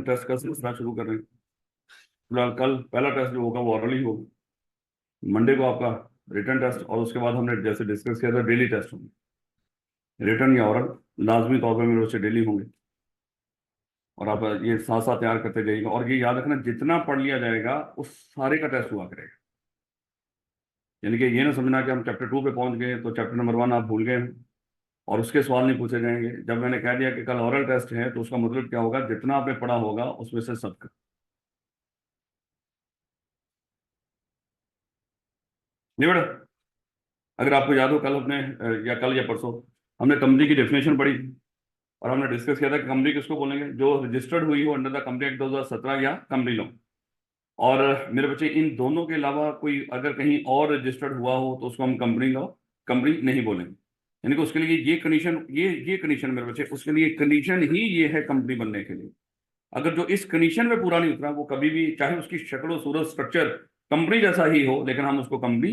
Test का सिलसिला शुरू कर रहे हैं। फिलहाल कल पहला टेस्ट जो होगा वो ऑरल ही होगा। मंडे को आपका रिटर्न टेस्ट, और उसके बाद हमने जैसे डिस्कस किया था डेली टेस्ट होंगे, रिटर्न या ऑरल लाजमी तौर पर मेरे बच्चे डेली होंगे। और आप ये साथ साथ तैयार करते जाइएगा, और ये याद रखना जितना पढ़ लिया जाएगा उस सारे का टेस्ट हुआ करेगा। यानी कि ये ना समझना कि हम चैप्टर 2 पे पहुंच गए तो चैप्टर नंबर 1 आप भूल गए हैं और उसके सवाल नहीं पूछे जाएंगे। जब मैंने कह दिया कि कल ऑरल टेस्ट है तो उसका मतलब क्या होगा, जितना आपने पढ़ा होगा उसमें से सबका। नहीं बेटा, अगर आपको याद हो कल अपने या कल या परसों हमने कंपनी की डेफिनेशन पढ़ी थी, और हमने डिस्कस किया था कि कंपनी किसको बोलेंगे, जो रजिस्टर्ड हुई हो अंडर द कंपनी एक्ट 2017 या कंपनी लॉ। और मेरे बच्चे इन दोनों के अलावा कोई अगर कहीं और रजिस्टर्ड हुआ हो तो उसको हम कंपनी लॉ कंपनी नहीं बोलेंगे। यानी कि उसके लिए ये कंडीशन, ये कंडीशन मेरे बच्चे, उसके लिए कंडीशन ही ये है कंपनी बनने के लिए। अगर जो इस कंडीशन में पूरा नहीं उतरा वो कभी भी, चाहे उसकी शक्ल सूरत स्ट्रक्चर कंपनी जैसा ही हो, लेकिन हम उसको कंपनी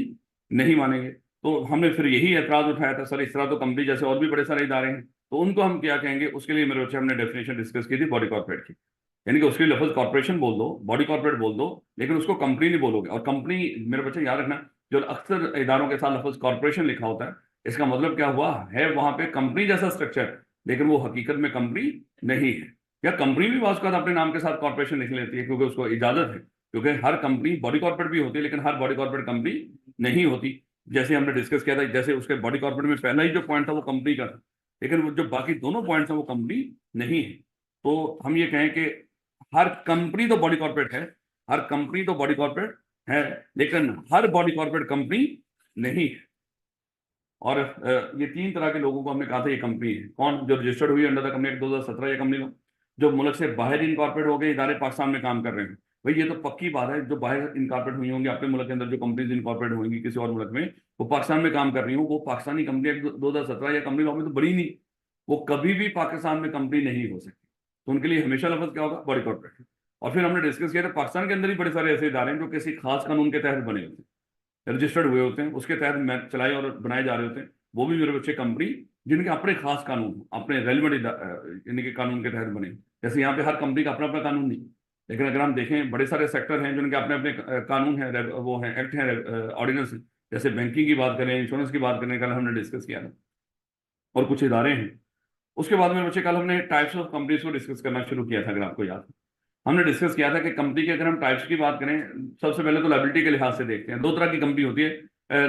नहीं मानेंगे। तो हमने फिर यही एतराज उठाया था, सर इस तरह तो कंपनी जैसे और भी बड़े सारे इदारे हैं तो उनको हम क्या कहेंगे। उसके लिए मेरे बच्चे हमने डेफिनेशन डिस्कस की थी बॉडी कॉर्पोरेट की। यानी कि उसके लिए लफ्ज कॉर्पोरेशन बोल दो, बॉडी कॉर्पोरेट बोल दो, लेकिन उसको कंपनी नहीं बोलोगे। और कंपनी मेरे बच्चे याद रखना, जो अक्सर इदारों के साथ लफ्ज कॉर्पोरेशन लिखा होता है, इसका मतलब क्या हुआ है, वहां पे कंपनी जैसा स्ट्रक्चर, लेकिन वो हकीकत में कंपनी नहीं है। या कंपनी भी बात अपने नाम के साथ कॉर्पोरेशन लिख लेती है क्योंकि उसको इजाजत है, क्योंकि हर कंपनी बॉडी कॉर्पोरेट भी होती है लेकिन हर बॉडी कॉर्पोरेट कंपनी नहीं होती। जैसे हमने डिस्कस किया था, जैसे उसके बॉडी कॉर्पोरेट में पहला ही जो पॉइंट था वो कंपनी का था, लेकिन वो जो बाकी दोनों पॉइंट्स हैं वो कंपनी नहीं है। तो हम ये कहें कि हर कंपनी तो बॉडी कॉर्पोरेट है, हर कंपनी तो बॉडी कॉर्पोरेट है, लेकिन हर बॉडी कॉर्पोरेट कंपनी नहीं है। और ये तीन तरह के लोगों को हमने कहा था ये कंपनी है। कौन, जो रजिस्टर्ड हुई अंडर द कंपनी एक्ट 2017 या कंपनी, जो मुल्क से बाहर इनकॉर्पोरेट हो गए, इदारे पाकिस्तान में काम कर रहे हैं। भाई ये तो पक्की बात है, जो बाहर इनकॉर्पोरेट हुई होंगी अपने मुल्क के अंदर, जो कंपनीज इनकॉर्पोरेट होंगी किसी और मुल्क में, वो पाकिस्तान में काम कर रही हूँ, वो पाकिस्तानी कंपनी एक्ट 2017 या कंपनी लॉ में तो बड़ी नहीं, वो कभी भी पाकिस्तान में कंपनी नहीं हो सकती। तो उनके लिए हमेशा लफ्ज क्या होगा, बॉडी कॉर्पोरेट। और फिर हमने डिस्कस किया था पाकिस्तान के अंदर ही बड़े सारे ऐसे इदारे हैं जो किसी खास कानून के तहत बने होते हैं, रजिस्टर्ड हुए होते हैं, उसके तहत चलाए और बनाए जा रहे होते हैं। वो भी मेरे बच्चे कंपनी जिनके अपने खास कानून, अपने रेलिवेंट यानी कि कानून के तहत बने। जैसे यहाँ पे हर कंपनी का अपना अपना कानून नहीं, लेकिन अगर हम देखें बड़े सारे सेक्टर हैं जिनके अपने अपने कानून हैं, वो हैं, एक्ट हैं, ऑर्डिनेंस हैं। जैसे बैंकिंग की बात करें, इंश्योरेंस की बात करें, कल हमने डिस्कस किया था, और कुछ इदारे हैं। उसके बाद में बच्चे कल हमने टाइप्स ऑफ कंपनीज को डिस्कस करना शुरू किया था। अगर आपको याद है, हमने डिस्कस किया था कि कंपनी के अगर हम टाइप्स की बात करें, सबसे पहले तो लायबिलिटी के लिहाज से देखते हैं। दो तरह की कंपनी होती है,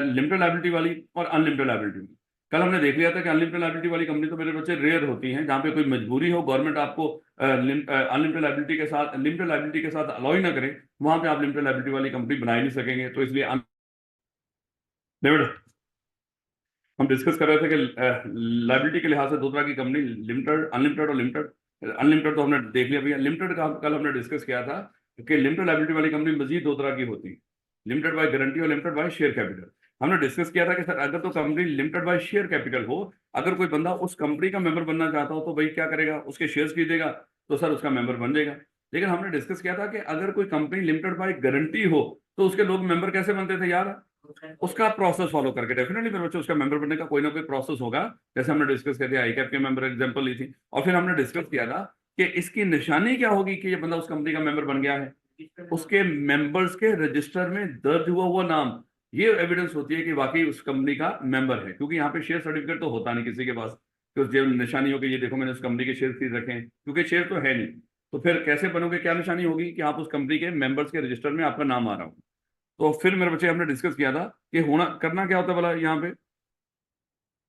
लिमिटेड लायबिलिटी वाली और अनलिमिटेड लायबिलिटी। कल हमने देख लिया था कि अनलिमिटेड लायबिलिटी वाली कंपनी तो मेरे बच्चे रेयर होती हैं, जहां पे कोई मजबूरी हो, गवर्नमेंट आपको अनलिमिटेड लायबिलिटी के साथ, लिमिटेड लायबिलिटी के साथ अलाउ ही ना करे, वहां पे आप लिमिटेड लायबिलिटी वाली कंपनी बना ही नहीं सकेंगे। तो इसलिए लिमिटेड, हम डिस्कस कर रहे थे कि लायबिलिटी के लिहाज से दो तरह की कंपनी, लिमिटेड, अनलिमिटेड और लिमिटेड। अनलिमिटेड तो हमने देख लिया भैया। लिमिटेड का कल हमने डिस्कस किया था कि लिमिटेड लायबिलिटी वाली कंपनी मजीद दो तरह की होती है, लिमिटेड बाय गारंटी और लिमिटेड बाय शेयर कैपिटल। हमने डिस्कस किया था कि सर अगर तो company limited by share capital हो, अगर कोई बंदा उस कंपनी का मेंबर बनना चाहता हो तो भाई क्या करेगा, उसके शेयर्स खरीदेगा तो सर उसका मेंबर बन जाएगा। लेकिन हमने डिस्कस किया था कि अगर कोई कंपनी लिमिटेड बाय गारंटी हो तो उसके लोग मेंबर कैसे बनते थे यार, उसका प्रोसेस फॉलो करके। डेफिनेटली मेरे बच्चे उसका मेंबर बनने का कोई ना कोई प्रोसेस होगा। जैसे हमने डिस्कस किया था, आई कैप के मेंबर एग्जांपल ली थी, और फिर हमने डिस्कस किया था कि इसकी निशानी क्या होगी कि ये बंदा उस कंपनी का मेंबर बन गया है। उसके मेंबर्स के रजिस्टर में दर्ज हुआ हुआ नाम, ये एविडेंस होती है कि वाकई उस कंपनी का मेंबर है। क्योंकि यहाँ पे शेयर सर्टिफिकेट तो होता नहीं किसी के पास, तो जो निशानी होगी ये देखो मैंने उस कंपनी के शेयर खरीद रखे हैं, क्योंकि शेयर तो है नहीं। तो फिर कैसे बनोगे, क्या निशानी होगी कि आप उस कंपनी के मेंबर्स के रजिस्टर में आपका नाम आ रहा हो। तो फिर मेरे बच्चे हमने डिस्कस किया था कि होना करना क्या होता है बोला यहाँ पे,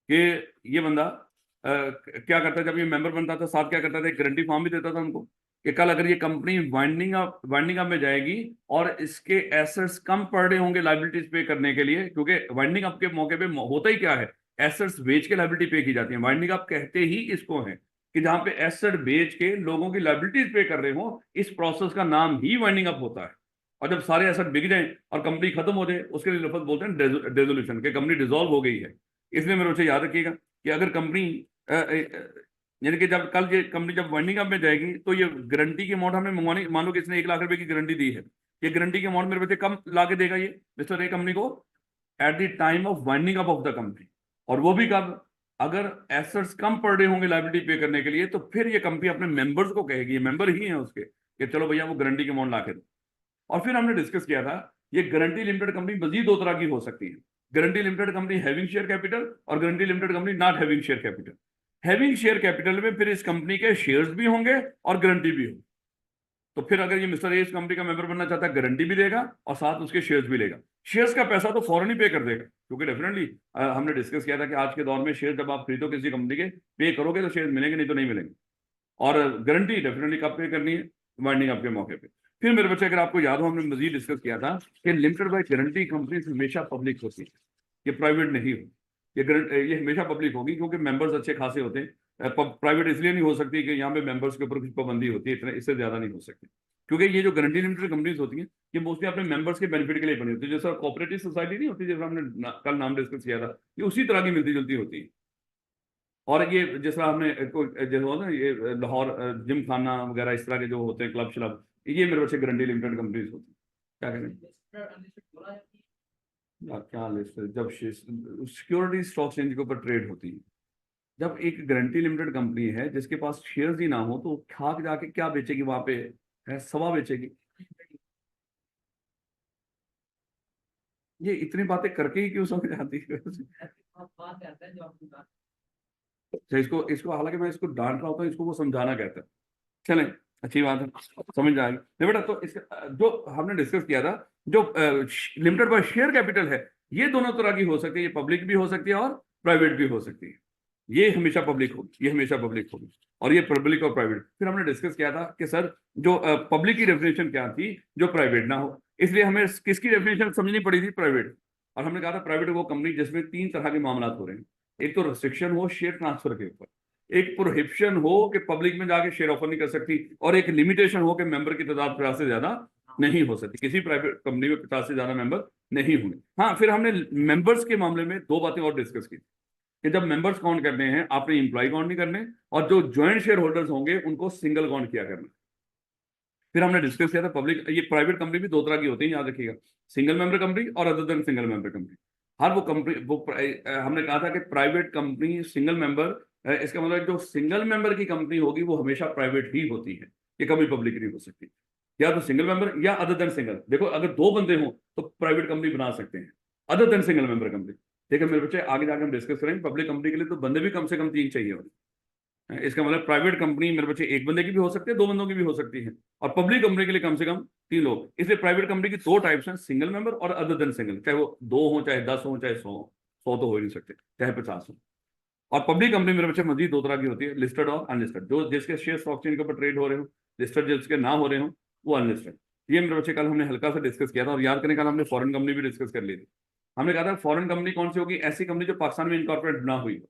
कि ये बंदा क्या करता है, जब ये मेंबर बनता था साथ क्या करता था, एक गारंटी फॉर्म भी देता था उनको कि कल अगर ये कंपनी वाइंडिंग अप में जाएगी और इसके एसेट्स कम पड़ रहे होंगे लाइबिलिटीज पे करने के लिए, क्योंकि वाइंडिंग अप के मौके पे होता ही क्या है, एसेट्स बेच के लाइबिलिटी पे की जाती है। वाइंडिंग अप कहते ही इसको है कि जहां पे एसेट बेच के लोगों की लाइबिलिटीज पे कर रहे हो, इस प्रोसेस का नाम ही वाइंडिंग अप होता है। और जब सारे एसेट बिक जाए और कंपनी खत्म हो जाए, उसके लिए लफ्ज बोलते हैं डेजोल्यूशन, कि कंपनी डिसॉल्व हो गई है। इसलिए मेरे उसे याद रखिएगा कि अगर कंपनी यानी कि जब कल ये कंपनी जब वाइंडिंग अप में जाएगी तो ये गारंटी की अमाउंट हमें मंगवानी, मान लो कि इसने 1 लाख रुपए की गारंटी दी है, ये गारंटी की अमाउंट मेरे बच्चे कम ला के देगा ये मिस्टर ए कंपनी को at the time of winding up of the company. और वो भी कब, अगर एसेट्स कम पड़ रहे होंगे लाइबिलिटी पे करने के लिए, तो फिर ये कंपनी अपने मेंबर्स को कहेगी, ये मेंबर ही है उसके, कि चलो भैया वो गारंटी के अमाउंट ला के दो। और फिर हमने डिस्कस किया था ये गारंटी लिमिटेड कंपनी मजीद दो तरह की हो सकती है, guarantee limited company having share capital और guarantee limited company not having share capital. Having share capital में फिर इस कंपनी के शेयर्स भी होंगे और गारंटी भी होगी। तो फिर अगर ये मिस्टर ए इस कंपनी का मेंबर बनना चाहता है, गारंटी भी देगा और साथ उसके शेयर्स भी लेगा। शेयर्स का पैसा तो फौरन ही पे कर देगा, क्योंकि डेफिनेटली हमने डिस्कस किया था कि आज के दौर में शेयर जब आप खरीदो किसी कंपनी के, पे करोगे तो शेयर मिलेंगे, नहीं तो नहीं मिलेंगे। और गारंटी डेफिनेटली कब पे करनी है, वाइंडिंग अप के मौके पे। फिर मेरे बच्चे, अगर आपको याद हो, हमने मजीद डिस्कस किया था कि लिमिटेड बाय गारंटी कंपनी हमेशा पब्लिक होती है, ये प्राइवेट नहीं हो। ये हमेशा पब्लिक होगी, क्योंकि मेंबर्स अच्छे खासे होते हैं। प्राइवेट इसलिए नहीं हो सकती कि यहाँ पे मेंबर्स के ऊपर कुछ पाबंदी होती है, इतने इससे ज्यादा नहीं हो सकती। क्योंकि ये जो गारंटी लिमिटेड कंपनीज होती हैं, ये मोस्टली अपने मेंबर्स के बेनिफिट के लिए बनी होती है। जैसा कोऑपरेटिव सोसाइटी नहीं होती, जैसा हमने कल नाम डिस्कस किया था, ये उसी तरह की मिलती जुलती होती है। और ये जिस तरह हमने जैसे होता है ये लाहौर जिम खाना वगैरह, इस तरह के जो होते हैं क्लब श्लब, ये मेरे बच्चे गारंटी लिमिटेड कंपनीज होती है। क्या करें यार, क्या लिस्ट है, जब सिक्योरिटी स्टॉक एक्सचेंज के ऊपर ट्रेड होती है, जब एक गारंटी लिमिटेड कंपनी है जिसके पास शेयर्स ही ना हो, तो खाक जाके क्या बेचेगी वहां पे, है सवा बेचेगी। ये इतनी बातें करके ही क्यों समझ आती है? अच्छा, इसको इसको हालांकि मैं इसको डांट रहा होता हूँ, इसको वो समझाना कहता है। चलें, अच्छी बात है, समझ जाएगी। नहीं बेटा, तो इसका जो हमने डिस्कस किया था, जो लिमिटेड बाय शेयर कैपिटल है, ये दोनों तरह की हो सकती है, ये पब्लिक भी हो सकती है और प्राइवेट भी हो सकती है। ये हमेशा पब्लिक होगी, ये हमेशा पब्लिक होगी, और ये पब्लिक और प्राइवेट। फिर हमने डिस्कस किया था कि सर जो पब्लिक की डेफिनेशन क्या थी, जो प्राइवेट ना हो, इसलिए हमें किसकी डेफिनेशन समझनी पड़ी थी, प्राइवेट। और हमने कहा था प्राइवेट वो कंपनी जिसमें तीन तरह के मामला हो रहे हैं। एक तो रिस्ट्रिक्शन हो शेयर ट्रांसफर के ऊपर, एक प्रोहिबिशन हो कि पब्लिक में जाके शेयर ऑफर नहीं कर सकती, और एक लिमिटेशन हो कि मेंबर की तादाद 50 से ज्यादा नहीं हो सकती। किसी प्राइवेट कंपनी में 50 से ज्यादा मेंबर नहीं होंगे। हाँ, फिर हमने मेंबर्स के मामले में दो बातें और डिस्कस की कि जब मेंबर्स काउंट करने हैं, आपने इंप्लॉय काउंट नहीं करने, और जो ज्वाइंट शेयर होल्डर्स होंगे उनको सिंगल काउंट किया करना। फिर हमने डिस्कस किया था पब्लिक, ये प्राइवेट कंपनी भी दो तरह की होती है, याद रखिएगा, सिंगल मेंबर कंपनी और other than single member company. हर वो कंपनी हमने कहा था कि प्राइवेट कंपनी सिंगल मेंबर, इसका मतलब जो सिंगल मेंबर की कंपनी होगी वो हमेशा प्राइवेट ही होती है, ये कभी पब्लिक नहीं हो सकती। या तो सिंगल मेंबर या अदर देन सिंगल। देखो, अगर दो बंदे हों तो प्राइवेट कंपनी बना सकते हैं, other than single member company. ठीक है मेरे बच्चे, आगे जाकर हम डिस्कस करेंगे। पब्लिक कंपनी के लिए तो बंदे भी कम से कम 3 चाहिए होते हैं। इसका मतलब प्राइवेट कंपनी मेरे बच्चे एक बंदे की भी हो सकती है, दो बंदों की भी हो सकती है, और पब्लिक कंपनी के लिए कम से कम 3 लोग। इसलिए प्राइवेट कंपनी की दो टाइप्स हैं, सिंगल मेंबर और अदर देन सिंगल। चाहे वो 2 हो, चाहे 10 हो, चाहे 100 तो हो ही नहीं सकते, चाहे 50 हो। और पब्लिक कंपनी मेरे बच्चे मजीद दो तरह की होती है, लिस्टेड और अनलिस्टेड। जो जिसके शेयर स्टॉक एक्सचेंज के ऊपर ट्रेड हो रहे हो, लिस्टेड जिसके ना हो रहे हो, वो अनलिस्टेड। ये मेरे बच्चे कल हमने हल्का सा डिस्कस किया था। और याद करें, कल हमने फॉरेन कंपनी भी डिस्कस कर ली थी। हमने कहा था फॉरेन कंपनी कौन सी होगी, ऐसी कंपनी जो पाकिस्तान में इनकॉर्पोरेट ना हुई हो,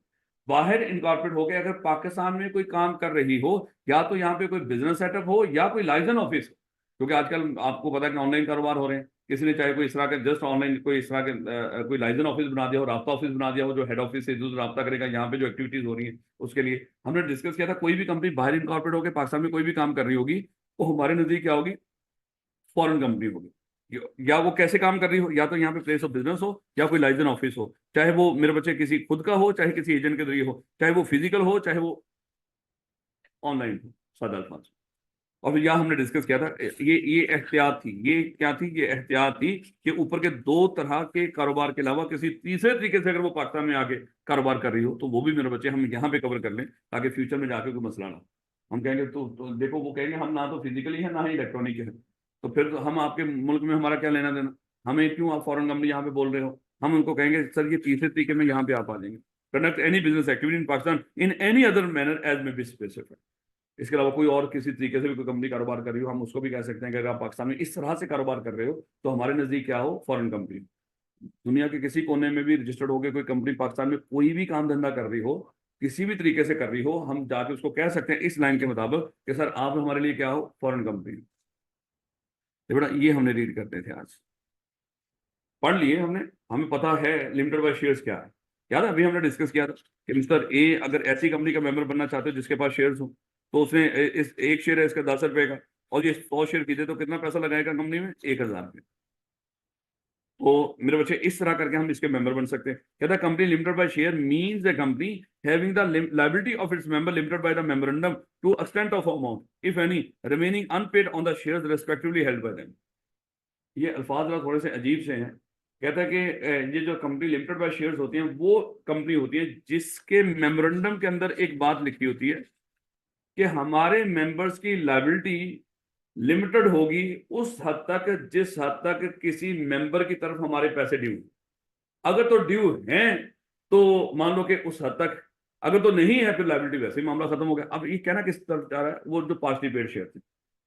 बाहर इनकॉर्पोरेट हो गए, अगर पाकिस्तान में कोई काम कर रही हो, या तो यहाँ पे कोई बिजनेस सेटअप हो या कोई लाइसेंस ऑफिस हो। क्योंकि आजकल आपको पता है कि ऑनलाइन कारोबार हो रहे हैं, किसी ने चाहे कोई इस तरह के जस्ट ऑनलाइन कोई इस तरह के कोई लाइसेंस ऑफिस बना दिया हो, राब्ता ऑफिस बना दिया हो, जो हेड ऑफिस से जो राब्ता करेगा यहाँ पे जो एक्टिविटीज हो रही है उसके लिए। हमने डिस्कस किया था कोई भी कंपनी बाहर इनकॉर्पोरेट होकर पाकिस्तान में कोई भी काम कर रही होगी, वो हमारे नजदीक क्या होगी, फॉरेन कंपनी होगी। या वो कैसे काम कर रही हो, या तो यहाँ पे प्लेस ऑफ बिजनेस हो या कोई लाइसेंस ऑफिस हो, चाहे वो मेरे बच्चे किसी खुद का हो, चाहे किसी एजेंट के जरिए हो, चाहे वो फिजिकल हो, चाहे वो ऑनलाइन हो, सादा अल्फाज। और फिर यहाँ हमने डिस्कस किया था, ये एहतियात थी, ये क्या थी, ये एहतियात थी कि ऊपर के दो तरह के कारोबार के अलावा किसी तीसरे तरीके से अगर वो पाकिस्तान में आके कारोबार कर रही हो, तो वो भी मेरे बच्चे हम यहाँ पे कवर कर लें, ताकि फ्यूचर में जाके कोई मसला ना हो। हम कहेंगे तो देखो, वो कहेंगे हम ना तो फिजिकली है ना ही इलेक्ट्रॉनिक है, तो फिर तो हम आपके मुल्क में हमारा क्या लेना देना, हमें क्यों आप फॉरेन कंपनी यहाँ पे बोल रहे हो। हम उनको कहेंगे सर ये तीसरे तरीके में यहाँ पे आप आ जाएंगे, conduct any business activity in Pakistan in any other manner as में बी स्पेसिफाइड। इसके अलावा कोई और किसी तरीके से भी कोई कंपनी कारोबार कर रही हो, हम उसको भी कह सकते हैं कि अगर आप पाकिस्तान में इस तरह से कारोबार कर रहे हो, तो हमारे नजदीक क्या हो, फॉरेन कंपनी। दुनिया के किसी कोने में भी रजिस्टर्ड होकर कोई कंपनी पाकिस्तान में कोई भी काम धंधा कर रही हो, किसी भी तरीके से कर रही हो, हम जाके उसको कह सकते हैं इस लाइन के मुताबिक कि सर आप हमारे लिए क्या हो, फॉरेन कंपनी। तो बेटा ये हमने रीड करते थे आज, पढ़ लिए हमने, हमें पता है लिमिटेड बाय शेयर्स क्या है। याद है अभी हमने डिस्कस किया था कि मिस्टर ए अगर ऐसी कंपनी का मेंबर बनना चाहते हो जिसके पास शेयर्स हो, तो उसने इस एक शेयर है इसका 10 रुपए का, और ये 100 शेयर खरीदे तो कितना पैसा लगाएगा कंपनी में, 1000 रुपये। तो मेरे बच्चे इस तरह करके हम इसके मेंबर बन सकते हैं। कहता है company limited by share means the company having the liability of its member limited by the memorandum to extent of amount if any remaining unpaid on the shares respectively held by them. ये अल्फाज थोड़े से अजीब से हैं। कहता है कि ये जो कंपनी लिमिटेड बाय शेयर्स होती हैं वो कंपनी होती है जिसके मेमोरेंडम के अंदर एक बात लिखी होती है कि हमारे मेंबर्स की लायबिलिटी लिमिटेड होगी उस हद तक जिस हद तक किसी मेंबर की तरफ हमारे पैसे ड्यू। अगर तो ड्यू हैं तो मान लो कि उस हद तक, अगर तो नहीं है फिर लायबिलिटी वैसे ही मामला खत्म हो गया। अब ये कहना किस तरफ जा रहा है, वो जो पार्टली पेड शेयर थे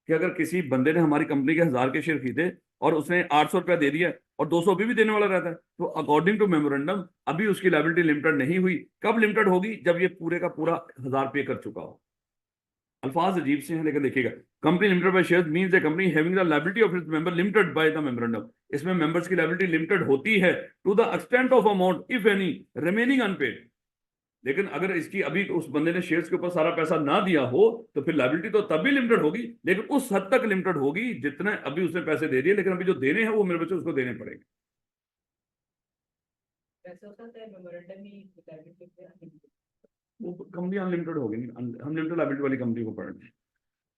कि अगर किसी बंदे ने हमारी कंपनी के 1000 के शेयर खरीदे और उसने 800 रुपया दे दिया और 200 अभी भी देने वाला रहता है, तो अकॉर्डिंग टू मेमोरेंडम अभी उसकी लायबिलिटी लिमिटेड नहीं हुई। कब लिमिटेड होगी? जब ये पूरे का पूरा 1000 पे कर चुका हो। अल्फाज अजीब से हैं लेकिन देखिएगा, company limited by shares means the company having the liability of its member limited by the memorandum. इसमें मेंबर्स की लायबिलिटी लिमिटेड होती है to the extent of amount if any remaining unpaid. लेकिन अगर इसकी अभी उस बंदे ने शेयर्स के ऊपर सारा पैसा ना दिया हो तो फिर लायबिलिटी तो तब भी लिमिटेड होगी, लेकिन उस हद तक लिमिटेड होगी जितने अभी उसने पैसे दे दिए, लेकिन अभी जो देने हैं वो मेरे बच्चे उसको देने पड़ेंगे। वो कंपनी अनलिमिटेड होगी नहीं, अनलिमिटेड लायबिलिटी वाली कंपनी को पढ़ना।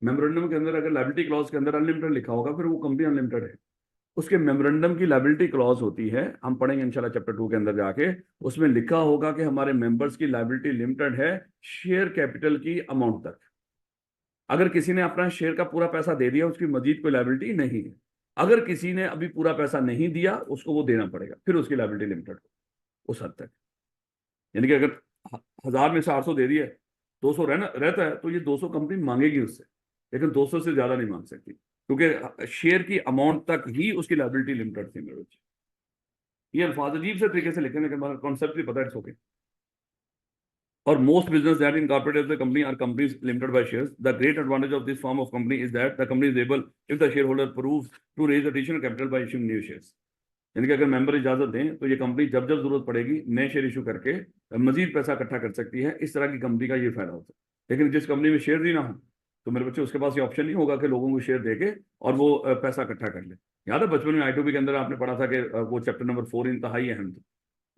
मेमोरेंडम के अंदर अगर लायबिलिटी क्लॉज के अंदर अनलिमिटेड लिखा होगा फिर वो कंपनी अनलिमिटेड है। उसके मेमोरेंडम की लायबिलिटी क्लॉज होती है, हम पढ़ेंगे इंशाल्लाह चैप्टर 2 के अंदर जाके, उसमें लिखा होगा कि हमारे मेंबर्स की लायबिलिटी लिमिटेड है शेयर कैपिटल की अमाउंट तक। अगर किसी ने अपना शेयर का पूरा पैसा दे दिया उसकी मजीद कोई लायबिलिटी नहीं है। अगर किसी ने अभी पूरा पैसा नहीं दिया उसको वो देना पड़ेगा, फिर उसकी लायबिलिटी लिमिटेड उस हद तक। यानी कि अगर 1000 में से 800 दे दिया, 200 रहता है तो ये 200 कंपनी मांगेगी उससे, लेकिन 200 से ज्यादा नहीं मांग सकती क्योंकि शेयर की अमाउंट तक ही उसकी लायबिलिटी लिमिटेड थी मेरे बच्चे। ये अल्फाज अजीब से तरीके से लिखे लेकिन हमारा कॉन्सेप्ट भी पता है, इट्स ओके। और most business that incorporate as a company are companies limited by shares. The great advantage of this form of company is that the company is able, if the shareholder proves, to raise additional capital by issuing new shares. यानी कि अगर member इजाजत दें तो ये company जब जब जरूरत पड़ेगी नए शेयर इशू करके मजीद पैसा इकट्ठा कर सकती है। इस तरह की कंपनी का ये फायदा होता है। लेकिन जिस कंपनी में शेयर ही ना हो तो मेरे बच्चे उसके पास ये ऑप्शन नहीं होगा कि लोगों को शेयर देके और वो पैसा इकट्ठा कर ले। याद है बचपन में I2B के अंदर आपने पढ़ा था कि वो चैप्टर नंबर 4 इंतहाई अहम था,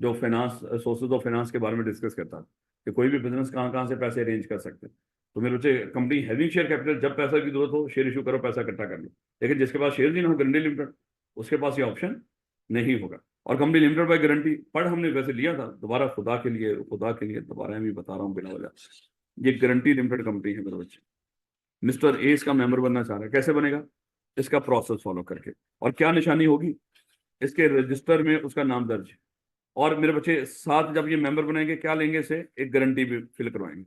जो फाइनेंस सोर्सेज ऑफ फाइनेंस के बारे में डिस्कस करता था कि कोई भी बिजनेस कहाँ कहाँ से पैसे अरेंज कर सकते हैं। तो मेरे बच्चे कंपनी हैविंग शेयर कैपिटल, जब पैसा की जरूरत हो शेयर इशू करो, पैसा इकट्ठा कर लो। लेकिन जिसके पास शेयर ही ना हो, गारंटी लिमिटेड, उसके पास ये ऑप्शन नहीं होगा। और कंपनी लिमिटेड बाय गारंटी पढ़ हमने वैसे लिया था, दोबारा खुदा के लिए दोबारा मैं बता रहा हूँ बिना वजह। ये गारंटी लिमिटेड कंपनी है मेरे बच्चे। मिस्टर ए इसका मेंबर बनना चाह रहा है, कैसे बनेगा? इसका प्रोसेस फॉलो करके। और क्या निशानी होगी? इसके रजिस्टर में उसका नाम दर्ज है। और मेरे बच्चे साथ जब ये मेंबर बनेंगे क्या लेंगे से, एक गारंटी भी फिल करवाएंगे